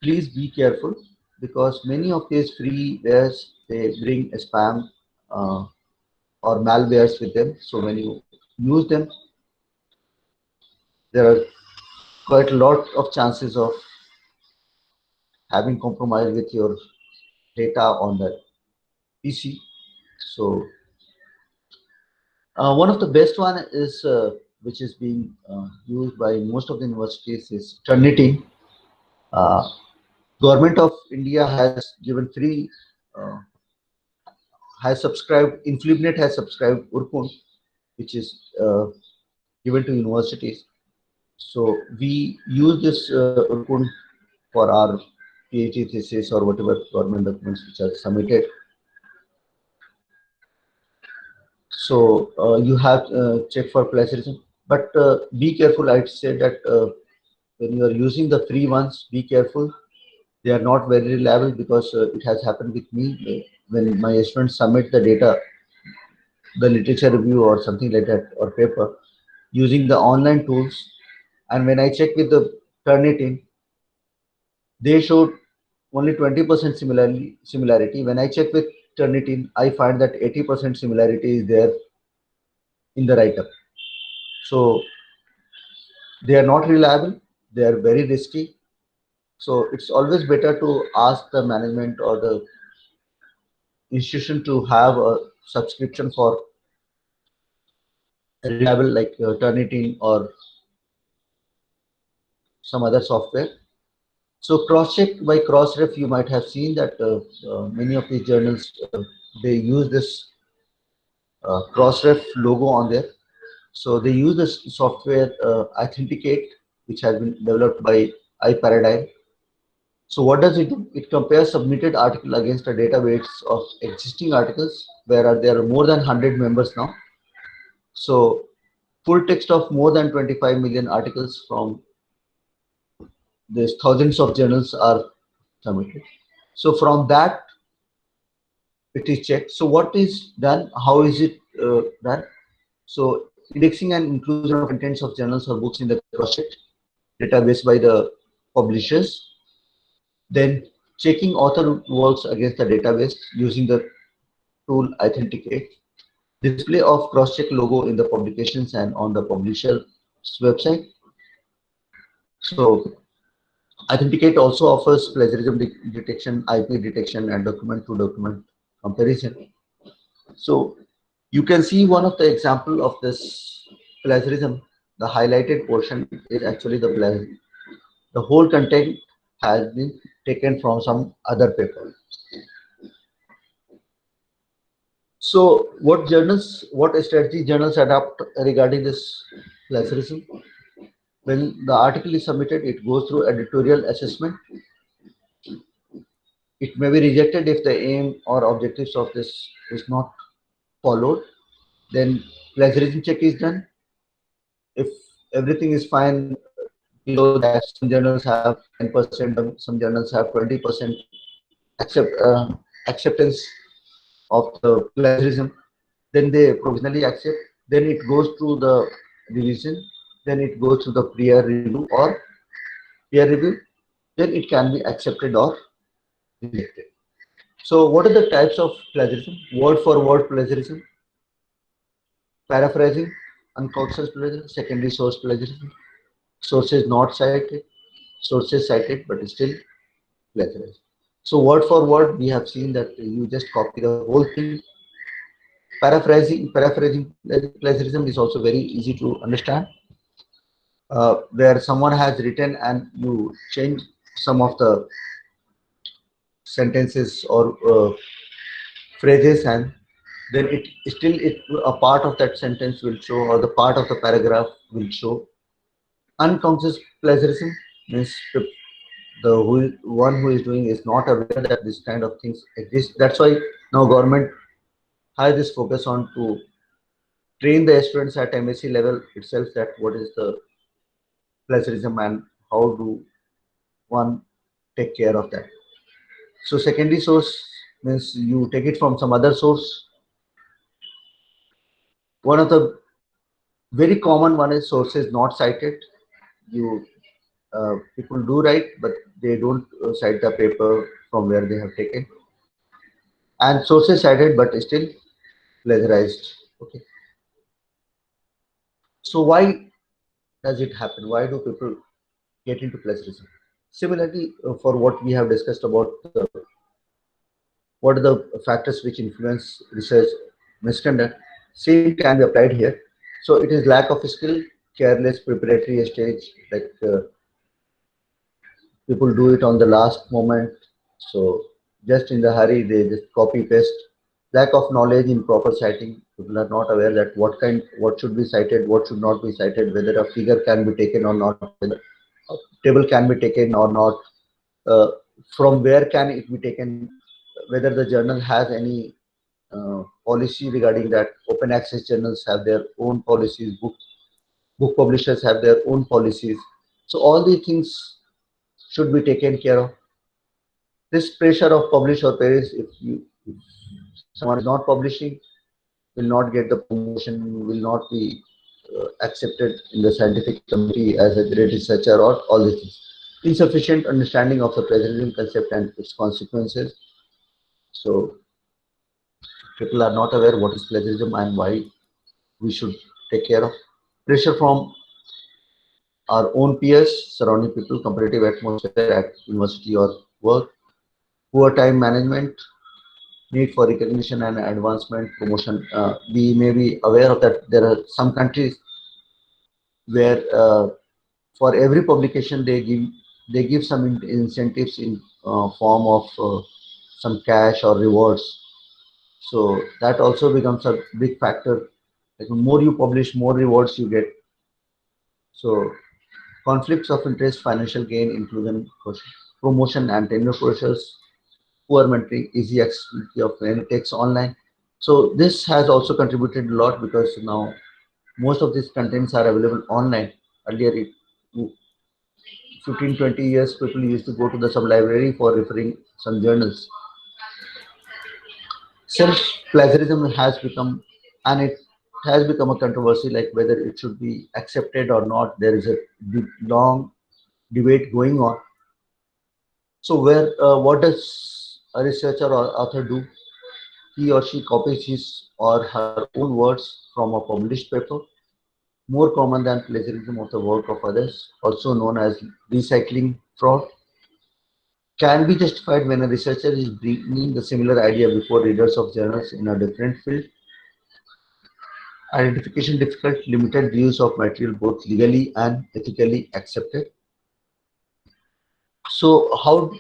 Please be careful because many of these freewares they bring a spam or malwares with them. So when you use them, there are quite a lot of chances of having compromise with your data on the PC. So one of the best one is which is being used by most of the universities is Turnitin. Uh, Government of India has given free, has subscribed, InfluBnet has subscribed Urkun, which is given to universities. So we use this Urkun for our PhD thesis or whatever government documents which are submitted. So you have check for plagiarism, but be careful. I'd say that when you are using the free ones, be careful. They are not very reliable because it has happened with me when my students submit the data, the literature review or something like that or paper using the online tools, and when I check with the Turnitin, they showed only 20% similarity. When I check with Turnitin, I find that 80% similarity is there in the write-up. So they are not reliable. They are very risky. So it's always better to ask the management or the institution to have a subscription for reliable like Turnitin or some other software. So cross-check by Crossref, you might have seen that many of these journals, they use this Crossref logo on there. So they use this software Authenticate, which has been developed by iParadigm. So what does it do? It compares submitted article against a database of existing articles, where there are more than 100 members now. So full text of more than 25 million articles from these thousands of journals are submitted. So from that, it is checked. So what is done? How is it done? So indexing and inclusion of contents of journals or books in the cross-check database by the publishers. Then checking author works against the database using the tool Authenticate. Display of cross-check logo in the publications and on the publisher's website. So Authenticate also offers plagiarism detection, IP detection, and document-to-document comparison. So you can see one of the example of this plagiarism. The highlighted portion is actually the plagiarism. The whole content has been taken from some other paper. So what strategy journals adopt regarding this plagiarism? When the article is submitted, it goes through editorial assessment. it may be rejected if the aim or objectives of this is not followed. Then plagiarism check is done. If everything is fine, below that some journals have 10%, some journals have 20% acceptance of the plagiarism, then they provisionally accept. Then it goes through the revision, then it goes to the peer review or peer review, then it can be accepted or rejected. So what are the types of plagiarism? Word for word plagiarism, paraphrasing, unconscious plagiarism, secondary source plagiarism, sources not cited, sources cited but still plagiarized. So word for word, we have seen that you just copy the whole thing. Paraphrasing plagiarism is also very easy to understand, where someone has written and you change some of the sentences or phrases, and then it a part of that sentence will show or the part of the paragraph will show. Unconscious plagiarism means one who is doing is not aware that this kind of things exist. That's why now government has this focus on to train the students at MSc level itself that what is the plagiarism and how do one take care of that. So secondary source means you take it from some other source. One of the very common one is sources not cited. You people do write, but they don't cite the paper from where they have taken, and sources cited but still plagiarized. Okay, so why does it happen? Why do people get into plagiarism? Similarly, for what we have discussed about what are the factors which influence research misconduct, same can be applied here. So it is lack of skill, careless preparatory stage, like people do it on the last moment. So just in the hurry, they just copy paste. Lack of knowledge in proper citing. People are not aware that what should be cited, what should not be cited, whether a figure can be taken or not, whether a table can be taken or not, uh, from where can it be taken, whether the journal has any policy regarding that. Open access journals have their own policies, book publishers have their own policies. So all these things should be taken care of. This pressure of publish or perish, if someone is not publishing, will not get the promotion, will not be accepted in the scientific community as a great researcher, or all these things. Insufficient understanding of the plagiarism concept and its consequences. So people are not aware what is plagiarism and why we should take care of. Pressure from our own peers, surrounding people, competitive atmosphere at university or work, poor time management, need for recognition and advancement, promotion. We may be aware of that. There are some countries where for every publication they give some incentives in form of some cash or rewards. So that also becomes a big factor. Like the more you publish, more rewards you get. So conflicts of interest, financial gain, inclusion, promotion and tenure process, poor mentoring, easy accessibility of many texts online. So this has also contributed a lot because now most of these contents are available online. Earlier, 15-20 years, people used to go to the sub-library for referring some journals. Self-plagiarism has become, and it has become a controversy, like whether it should be accepted or not. There is a long debate going on. So what does a researcher or author do? He or she copies his or her own words from a published paper, more common than plagiarism of the work of others, also known as recycling fraud, can be justified when a researcher is bringing the similar idea before readers of journals in a different field. Identification difficult, limited views of material both legally and ethically accepted. So how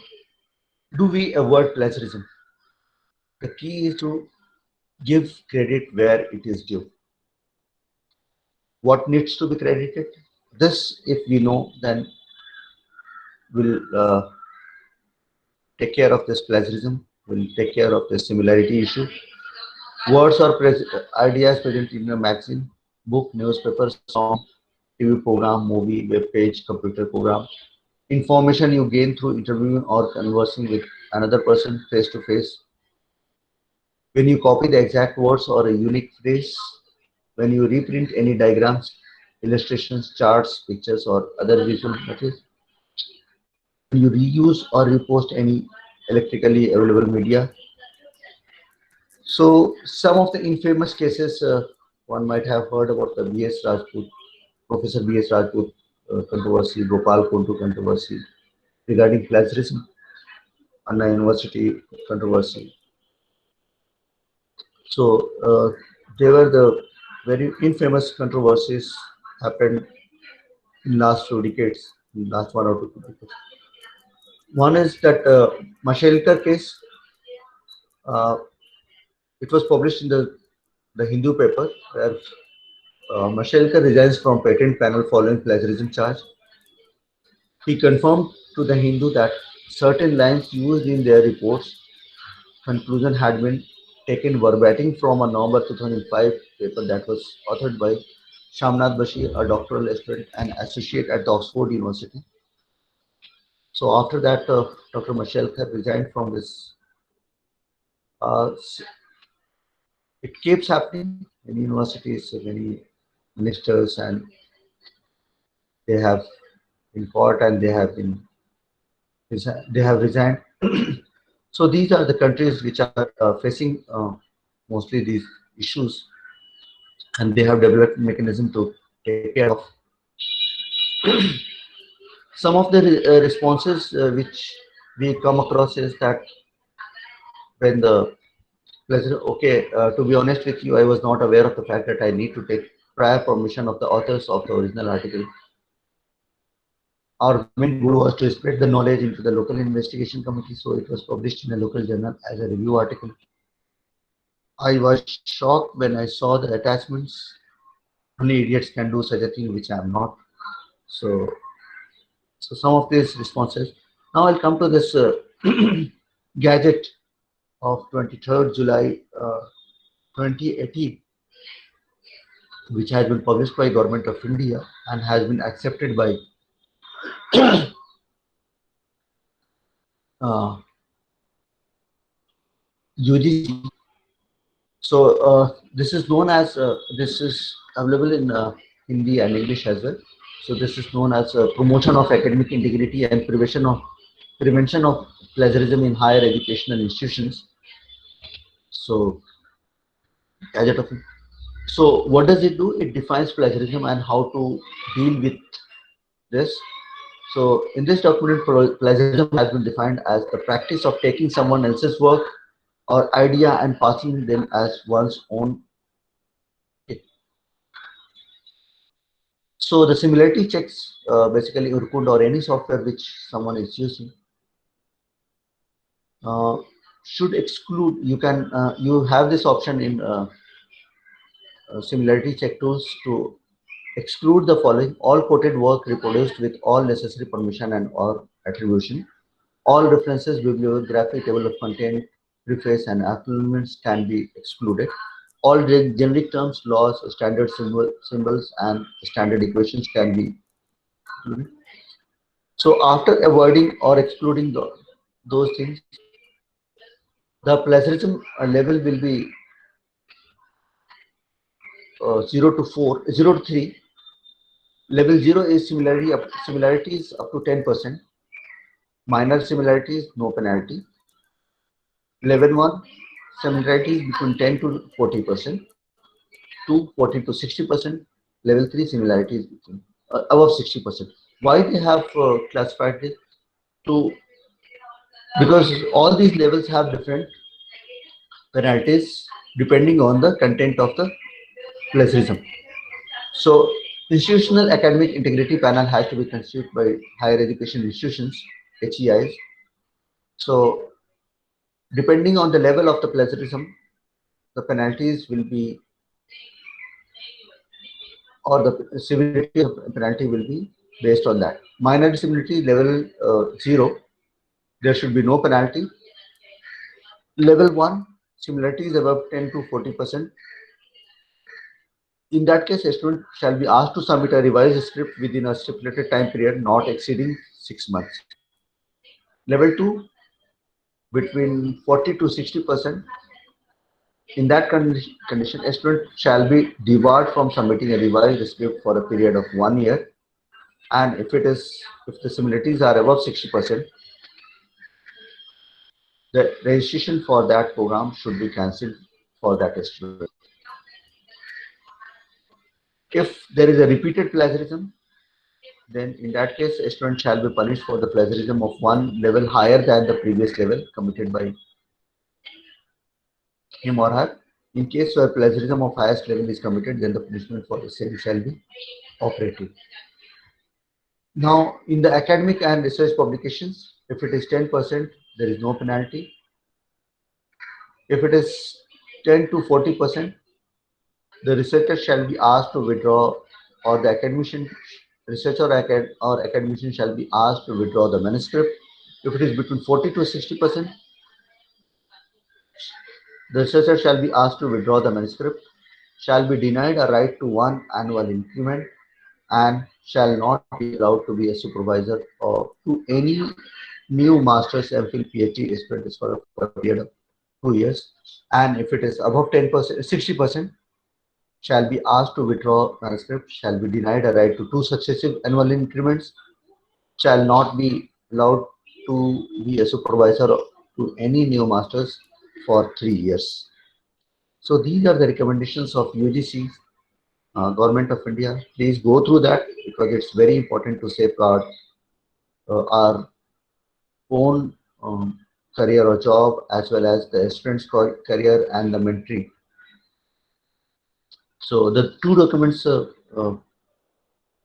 do we avoid plagiarism? The key is to give credit where it is due. What needs to be credited? This, if we know, then will take care of this plagiarism, will take care of the similarity issue. Words or ideas present in a magazine, book, newspaper, song, TV program, movie, web page, computer program. Information you gain through interviewing or conversing with another person face to face. When you copy the exact words or a unique phrase, when you reprint any diagrams, illustrations, charts, pictures, or other visual materials, when you reuse or repost any electrically available media. So some of the infamous cases one might have heard about the B.S. Rajput, Professor B.S. Rajput controversy, Gopal Kundu controversy regarding plagiarism, Anna University controversy. So they were the very infamous controversies happened in last few decades, in last 1 or 2 decades. One is that Mashelkar case. Uh, it was published in the Hindu paper where Mashelkar resigns from patent panel following plagiarism charge. He confirmed to the Hindu that certain lines used in their reports conclusion had been taken verbatim from a November 2005 paper that was authored by Shamnath Bashir, a doctoral aspirant and associate at the Oxford University. So after that, Dr. Mashelkar resigned from this. It keeps happening in universities, many ministers, and they have been caught and they have resigned. So these are the countries which are facing mostly these issues, and they have developed mechanism to take care of. Some of the responses which we come across is that when the okay, to be honest with you, I was not aware of the fact that I need to take prior permission of the authors of the original article. Our main goal was to spread the knowledge into the local investigation committee, so it was published in a local journal as a review article. I was shocked when I saw the attachments. Only idiots can do such a thing, which I am not. So some of these responses. Now I'll come to this gadget of 23rd July 2018, which has been published by Government of India and has been accepted by UGC. So this is known as this is available in Hindi and English as well. So this is known as promotion of academic integrity and prevention of plagiarism in higher educational institutions. So gadget of. So what does it do? It defines plagiarism and how to deal with this. So in this document, plagiarism has been defined as the practice of taking someone else's work or idea and passing them as one's own. So the similarity checks, basically Urkund or any software which someone is using, should exclude. You have this option in similarity check tools to exclude the following: all quoted work reproduced with all necessary permission and or attribution. All references, bibliography, table of content, preface, and acknowledgements can be excluded. All generic terms, laws, standard symbols, and standard equations can be included. So after avoiding or excluding those things, the plagiarism level will be 0 to 3. Level 0 is similarities up to 10%. Minor similarities, no penalty. Level 1, similarities between 10 to 40%. 2, 40 to 60%. Level 3, similarities between above 60%. Why they have classified this? Because all these levels have different penalties depending on the content of the plagiarism. So institutional academic integrity panel has to be constituted by higher education institutions, HEIs. So depending on the level of the plagiarism, the penalties will be, or the severity of the penalty will be based on that. Minor severity level 0, there should be no penalty. Level 1, similarity is above 10 to 40%. In that case, a student shall be asked to submit a revised script within a stipulated time period not exceeding 6 months. Level 2, between 40 to 60%. In that condition, a student shall be debarred from submitting a revised script for a period of 1 year. And if the similarities are above 60%, the registration for that program should be cancelled for that student. If there is a repeated plagiarism, then in that case, a student shall be punished for the plagiarism of one level higher than the previous level committed by him or her. In case where plagiarism of highest level is committed, then the punishment for the same shall be operative. Now, in the academic and research publications, if it is 10%, there is no penalty. If it is 10 to 40%, the researcher shall be asked to withdraw, or the researcher or academician shall be asked to withdraw the manuscript. If it is between 40 to 60%, the researcher shall be asked to withdraw the manuscript, shall be denied a right to 1 annual increment, and shall not be allowed to be a supervisor or to any new master's, MPhil, PhD student for a period of 2 years. And if it is above 10%, 60%, shall be asked to withdraw manuscript, shall be denied a right to 2 successive annual increments, shall not be allowed to be a supervisor to any new masters for 3 years. So these are the recommendations of UGC, Government of India. Please go through that because it's very important to safeguard our own career or job as well as the student's career and the mentoring. So the 2 documents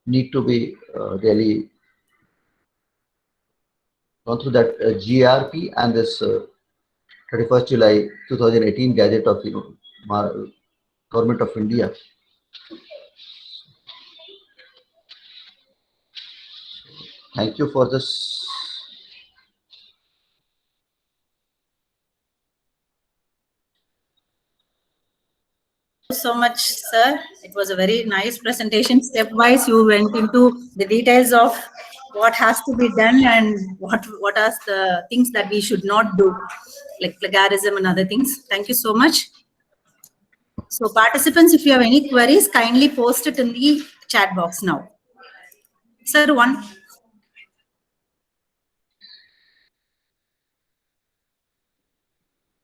need to be really gone through that GRP and this 31st July 2018 Gazette of Government of India. Thank you for this. Thank you so much, sir. It was a very nice presentation. Stepwise, you went into the details of what has to be done and what are the things that we should not do, like plagiarism and other things. Thank you so much. So participants, if you have any queries, kindly post it in the chat box now. Sir, one.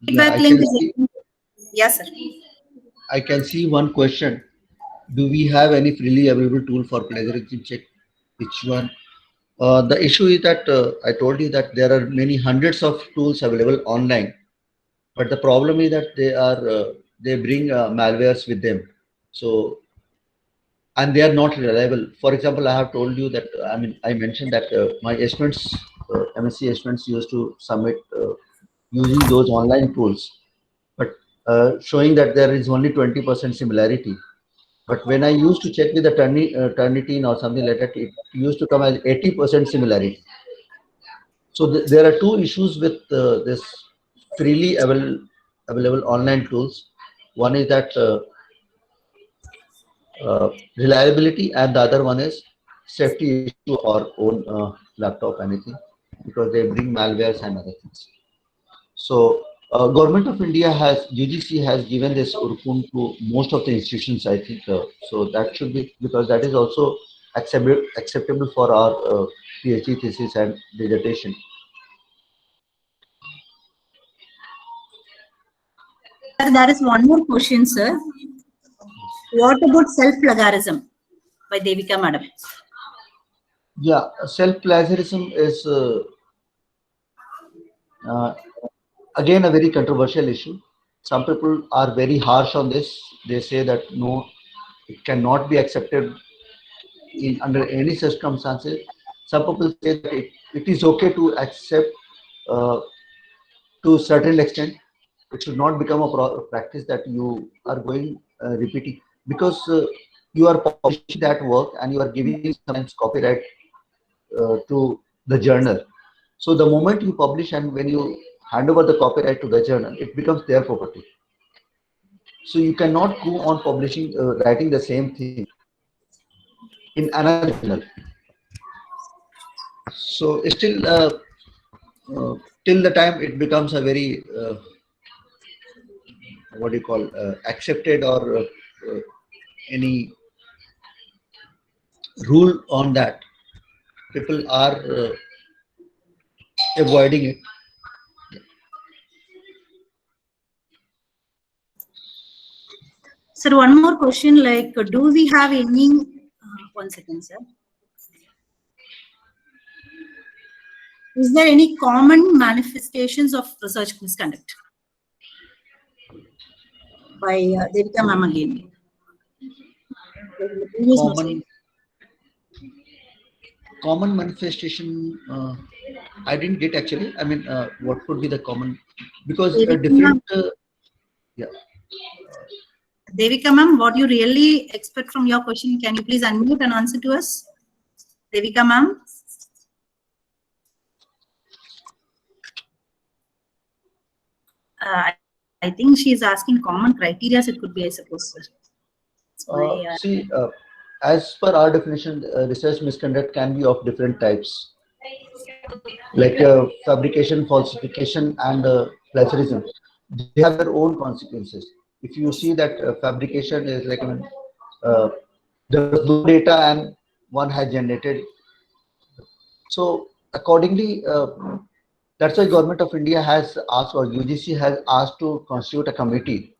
Yeah, yes, sir. I can see one question. Do we have any freely available tool for plagiarism check? Which one? The issue is that I told you that there are many hundreds of tools available online, but the problem is that they bring malwares with them. So, and they are not reliable. For example, I have told you that I mentioned that my students, MSc students, used to submit using those online tools, but showing that there is only 20% similarity. But when I used to check with the Turnitin or something like that, it used to come as 80% similarity. So there are 2 issues with this freely available online tools. One is that reliability, and the other one is safety issue or own laptop, anything, because they bring malwares and other things. So Government of India UGC has given this Urkun to most of the institutions, I think. So that should be, because that is also acceptable for our PhD thesis and dissertation. There is one more question, sir. What about self-plagiarism by Devika Madam? Yeah, self-plagiarism is again a very controversial issue. Some people are very harsh on this. They say that no, it cannot be accepted under any circumstances. Some people say that it is okay to accept to a certain extent. It should not become a practice that you are going repeating, because you are publishing that work and you are giving sometimes copyright to the journal. So the moment you publish and when you hand over the copyright to the journal, it becomes their property. So you cannot go on publishing, writing the same thing in another journal. So still, till the time it becomes a very what do you call accepted or any rule on that, people are avoiding it. Sir, one more question, like, do we have any, 1 second, sir. Is there any common manifestations of research misconduct? By Devika ma'am again. Common manifestation, I didn't get actually. I mean, what could be the common? Because different, yeah. Devika ma'am, what you really expect from your question, can you please unmute and answer to us? Devika ma'am. I think she is asking common criteria, it could be, I suppose, sir. See, as per our definition, research misconduct can be of different types, like fabrication, falsification, and plagiarism. They have their own consequences. If you see that fabrication is like, there was no data and one has generated. So accordingly, that's why Government of India has asked, or UGC has asked to constitute a committee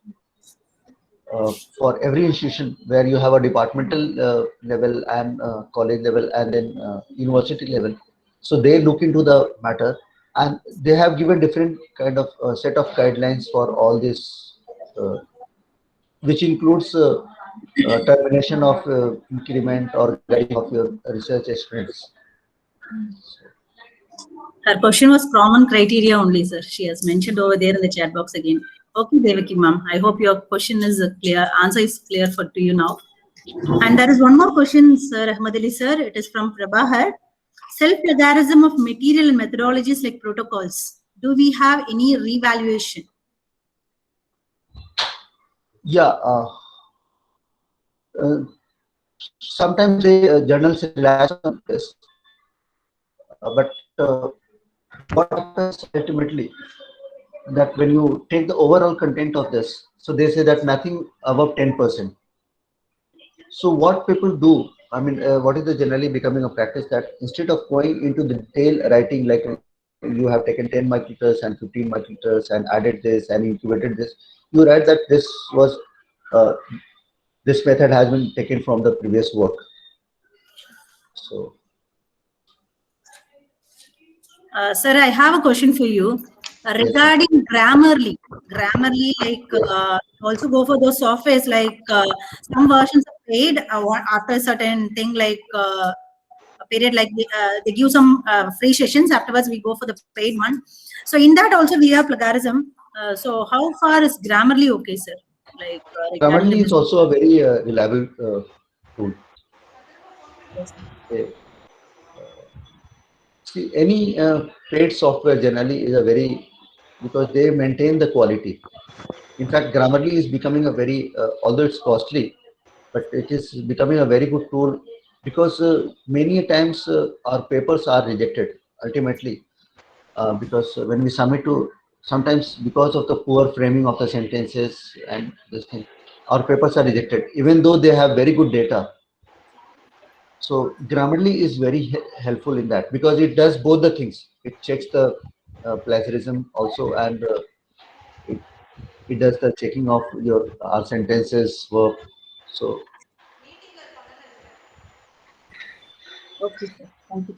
for every institution where you have a departmental level and college level and then university level. So they look into the matter and they have given different kind of set of guidelines for all this, which includes termination of increment or guiding of your research experience. Her question was common criteria only, sir. She has mentioned over there in the chat box again. Okay, Devaki ma'am. I hope your question is clear. Answer is clear to you now. And there is one more question, Sir Ahmad Ali, sir. It is from Prabhahar. Self-plagiarism of material and methodologies like protocols. Do we have any revaluation? Yeah. Sometimes the journals rely on this, but what happens ultimately that when you take the overall content of this, so they say that nothing above 10%. So what people do, I mean, what is the generally becoming a practice that instead of going into the detail writing, like you have taken 10 microliters and 15 microliters and added this and incubated this, you write that this was this method has been taken from the previous work. So, sir, I have a question for you regarding Grammarly. Grammarly, like also go for those softwares like some versions are paid after a certain thing, like a period, like they give some free sessions. Afterwards, we go for the paid one. So in that also we have plagiarism. So how far is Grammarly okay, sir? Like Grammarly is also a very reliable tool. Yes. See, any paid software generally is a very, because they maintain the quality. In fact, Grammarly is becoming a very, although it's costly, but it is becoming a very good tool because many times our papers are rejected ultimately because when we submit to, sometimes because of the poor framing of the sentences and this thing, our papers are rejected even though they have very good data. So Grammarly is very helpful in that because it does both the things. It checks the plagiarism also, and it does the checking of your our sentences work. So Okay, sir.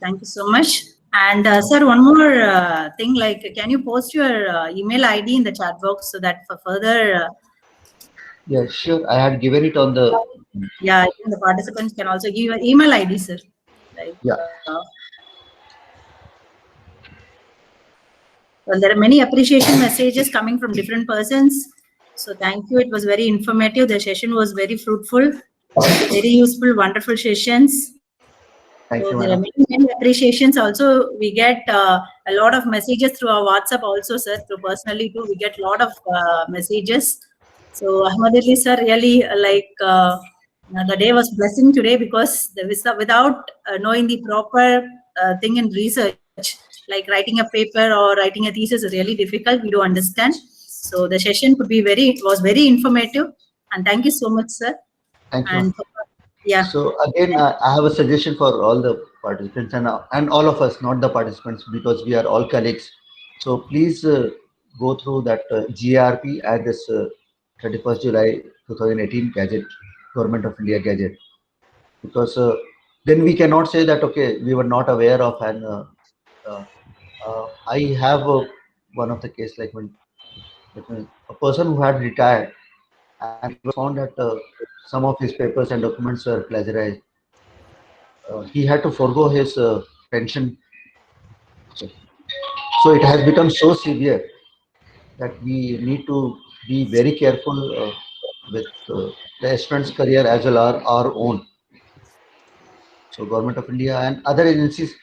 Thank you so much. And sir, one more thing, like, can you post your email ID in the chat box so that for further? yeah, sure. I had given it on the. Yeah, I think the participants can also give your email ID, sir. Like, yeah. Well, there are many appreciation messages coming from different persons. So thank you. It was very informative. The session was very fruitful, very useful, wonderful sessions. Thank So you, there are madam. many appreciations. Also, we get a lot of messages through our WhatsApp also, sir. Through personally too, we get a lot of messages. So Ahmad Ali sir, really the day was blessing today because without knowing the proper thing in research, like writing a paper or writing a thesis is really difficult. We do understand. So the session was very informative. And thank you so much, sir. Thank you. And yeah. So again, I have a suggestion for all the participants and all of us, not the participants, because we are all colleagues. So please go through that GRP and this 31st July 2018 gadget, Government of India gadget, because then we cannot say that, okay, we were not aware of. And I have one of the case, like when a person who had retired and it was found that some of his papers and documents were plagiarized. He had to forego his pension. So it has become so severe that we need to be very careful with the aspirant's career as well as our own. So Government of India and other agencies,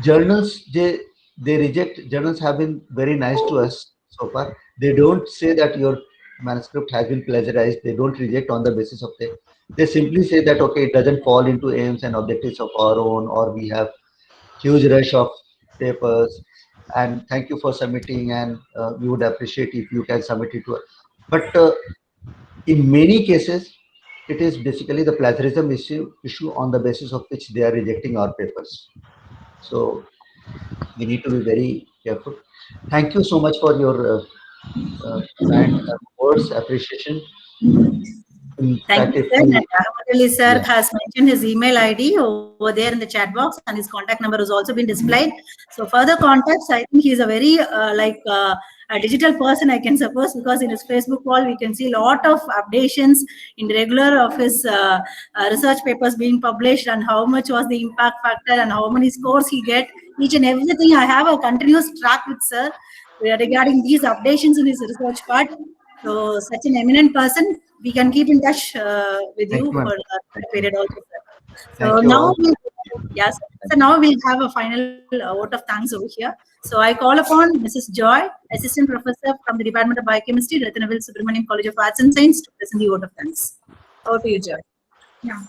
journals, they reject. Journals have been very nice to us so far. They don't say that your manuscript has been plagiarized. They don't reject on the basis of they simply say that, okay, it doesn't fall into aims and objectives of our own, or we have huge rush of papers, and thank you for submitting, and we would appreciate if you can submit it to us. But in many cases, it is basically the plagiarism issue on the basis of which they are rejecting our papers. So we need to be very careful. Thank you so much for your kind words, appreciation. In Thank fact, you, if sir. you, And Ahmad Ali sir yeah. has mentioned his email ID over there in the chat box, and his contact number has also been displayed. So further contacts, I think he's a very a digital person, I can suppose, because in his Facebook wall we can see a lot of updations in regular of his research papers being published, and how much was the impact factor and how many scores he get, each and everything. I have a continuous track with sir regarding these updations in his research part. So such an eminent person, we can keep in touch with Thank you you, for ma'am. that period also, sir. So Thank you now all. yes, so now we'll have a final vote of thanks over here. So I call upon Mrs. Joy, Assistant Professor from the Department of Biochemistry, Ratnaville Subramaniam College of Arts and Science, to present the vote of thanks. Over to you, Joy. Yeah.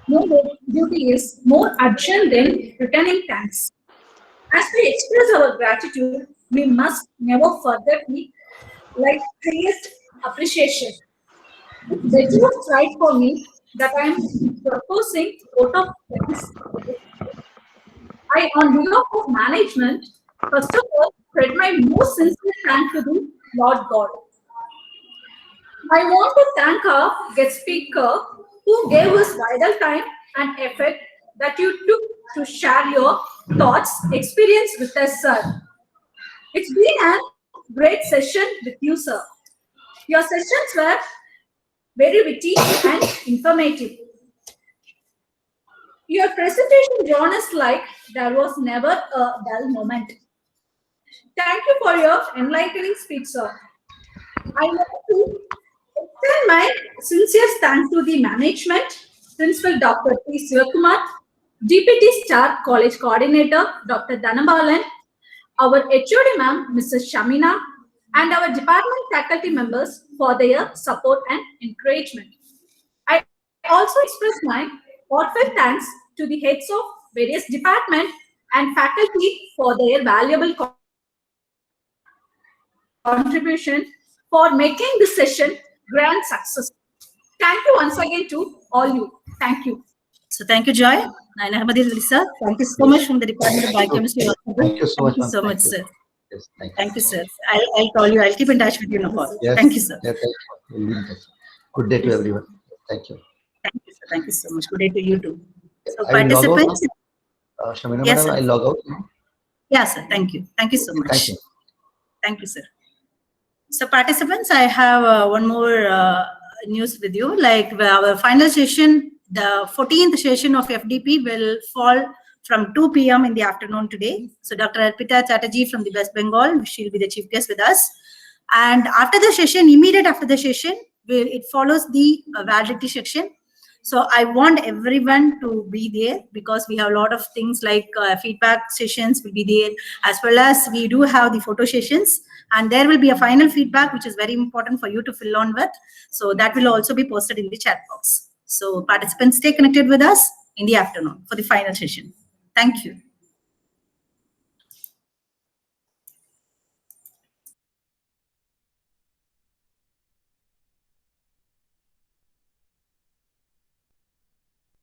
No duty is more urgent than returning thanks. As we express our gratitude, we must never forget the highest appreciation. The was right for me that I am proposing vote of thanks. I, on behalf of management, first of all, spread my most sincere thanks to the Lord God. I want to thank our guest speaker who gave us vital time and effort that you took to share your thoughts, experience with us, sir. It's been a great session with you, sir. Your sessions were very witty and informative. Your presentation drawn us like there was never a dull moment. Thank you for your enlightening speech, sir. I want to extend my sincere thanks to the management, Principal Dr. P. Sivakumar, Deputy Star College Coordinator Dr. Dhanabalan, our HOD ma'am, Mrs. Shamina, and our department faculty members for their support and encouragement. I also express my heartfelt thanks to the heads of various departments and faculty for their valuable contribution for making this session grand success. Thank you once again to all you. Thank you. So thank you, Joy. And Ahmad Ali sir, thank you so much from the Department of Biochemistry. Thank you so much, Thank you ma'am. so Thank much, you. sir. Yes, thank you. Thank you, sir. I'll call you. I'll keep in touch with you, no call. Yes. Thank you, sir. Yeah, thank you. We'll be in touch. Good day to everyone. Thank you. Thank you, sir. Thank you so much. Good day to you too. So I will log out participants, now. Shamina Yes, madam, sir. I'll log out now. yeah, sir. Thank you. Thank you so much. Thank you. Thank you, sir. So participants, I have one more news with you. Like our final session, the 14th session of FDP will fall from 2 p.m. in the afternoon today. So Dr. Arpita Chatterjee from the West Bengal, she'll be the chief guest with us. And after the session, immediate after the session, it follows the validity section. So I want everyone to be there because we have a lot of things like feedback sessions will be there, as well as we do have the photo sessions, and there will be a final feedback which is very important for you to fill on with. So that will also be posted in the chat box. So participants, stay connected with us in the afternoon for the final session. Thank you.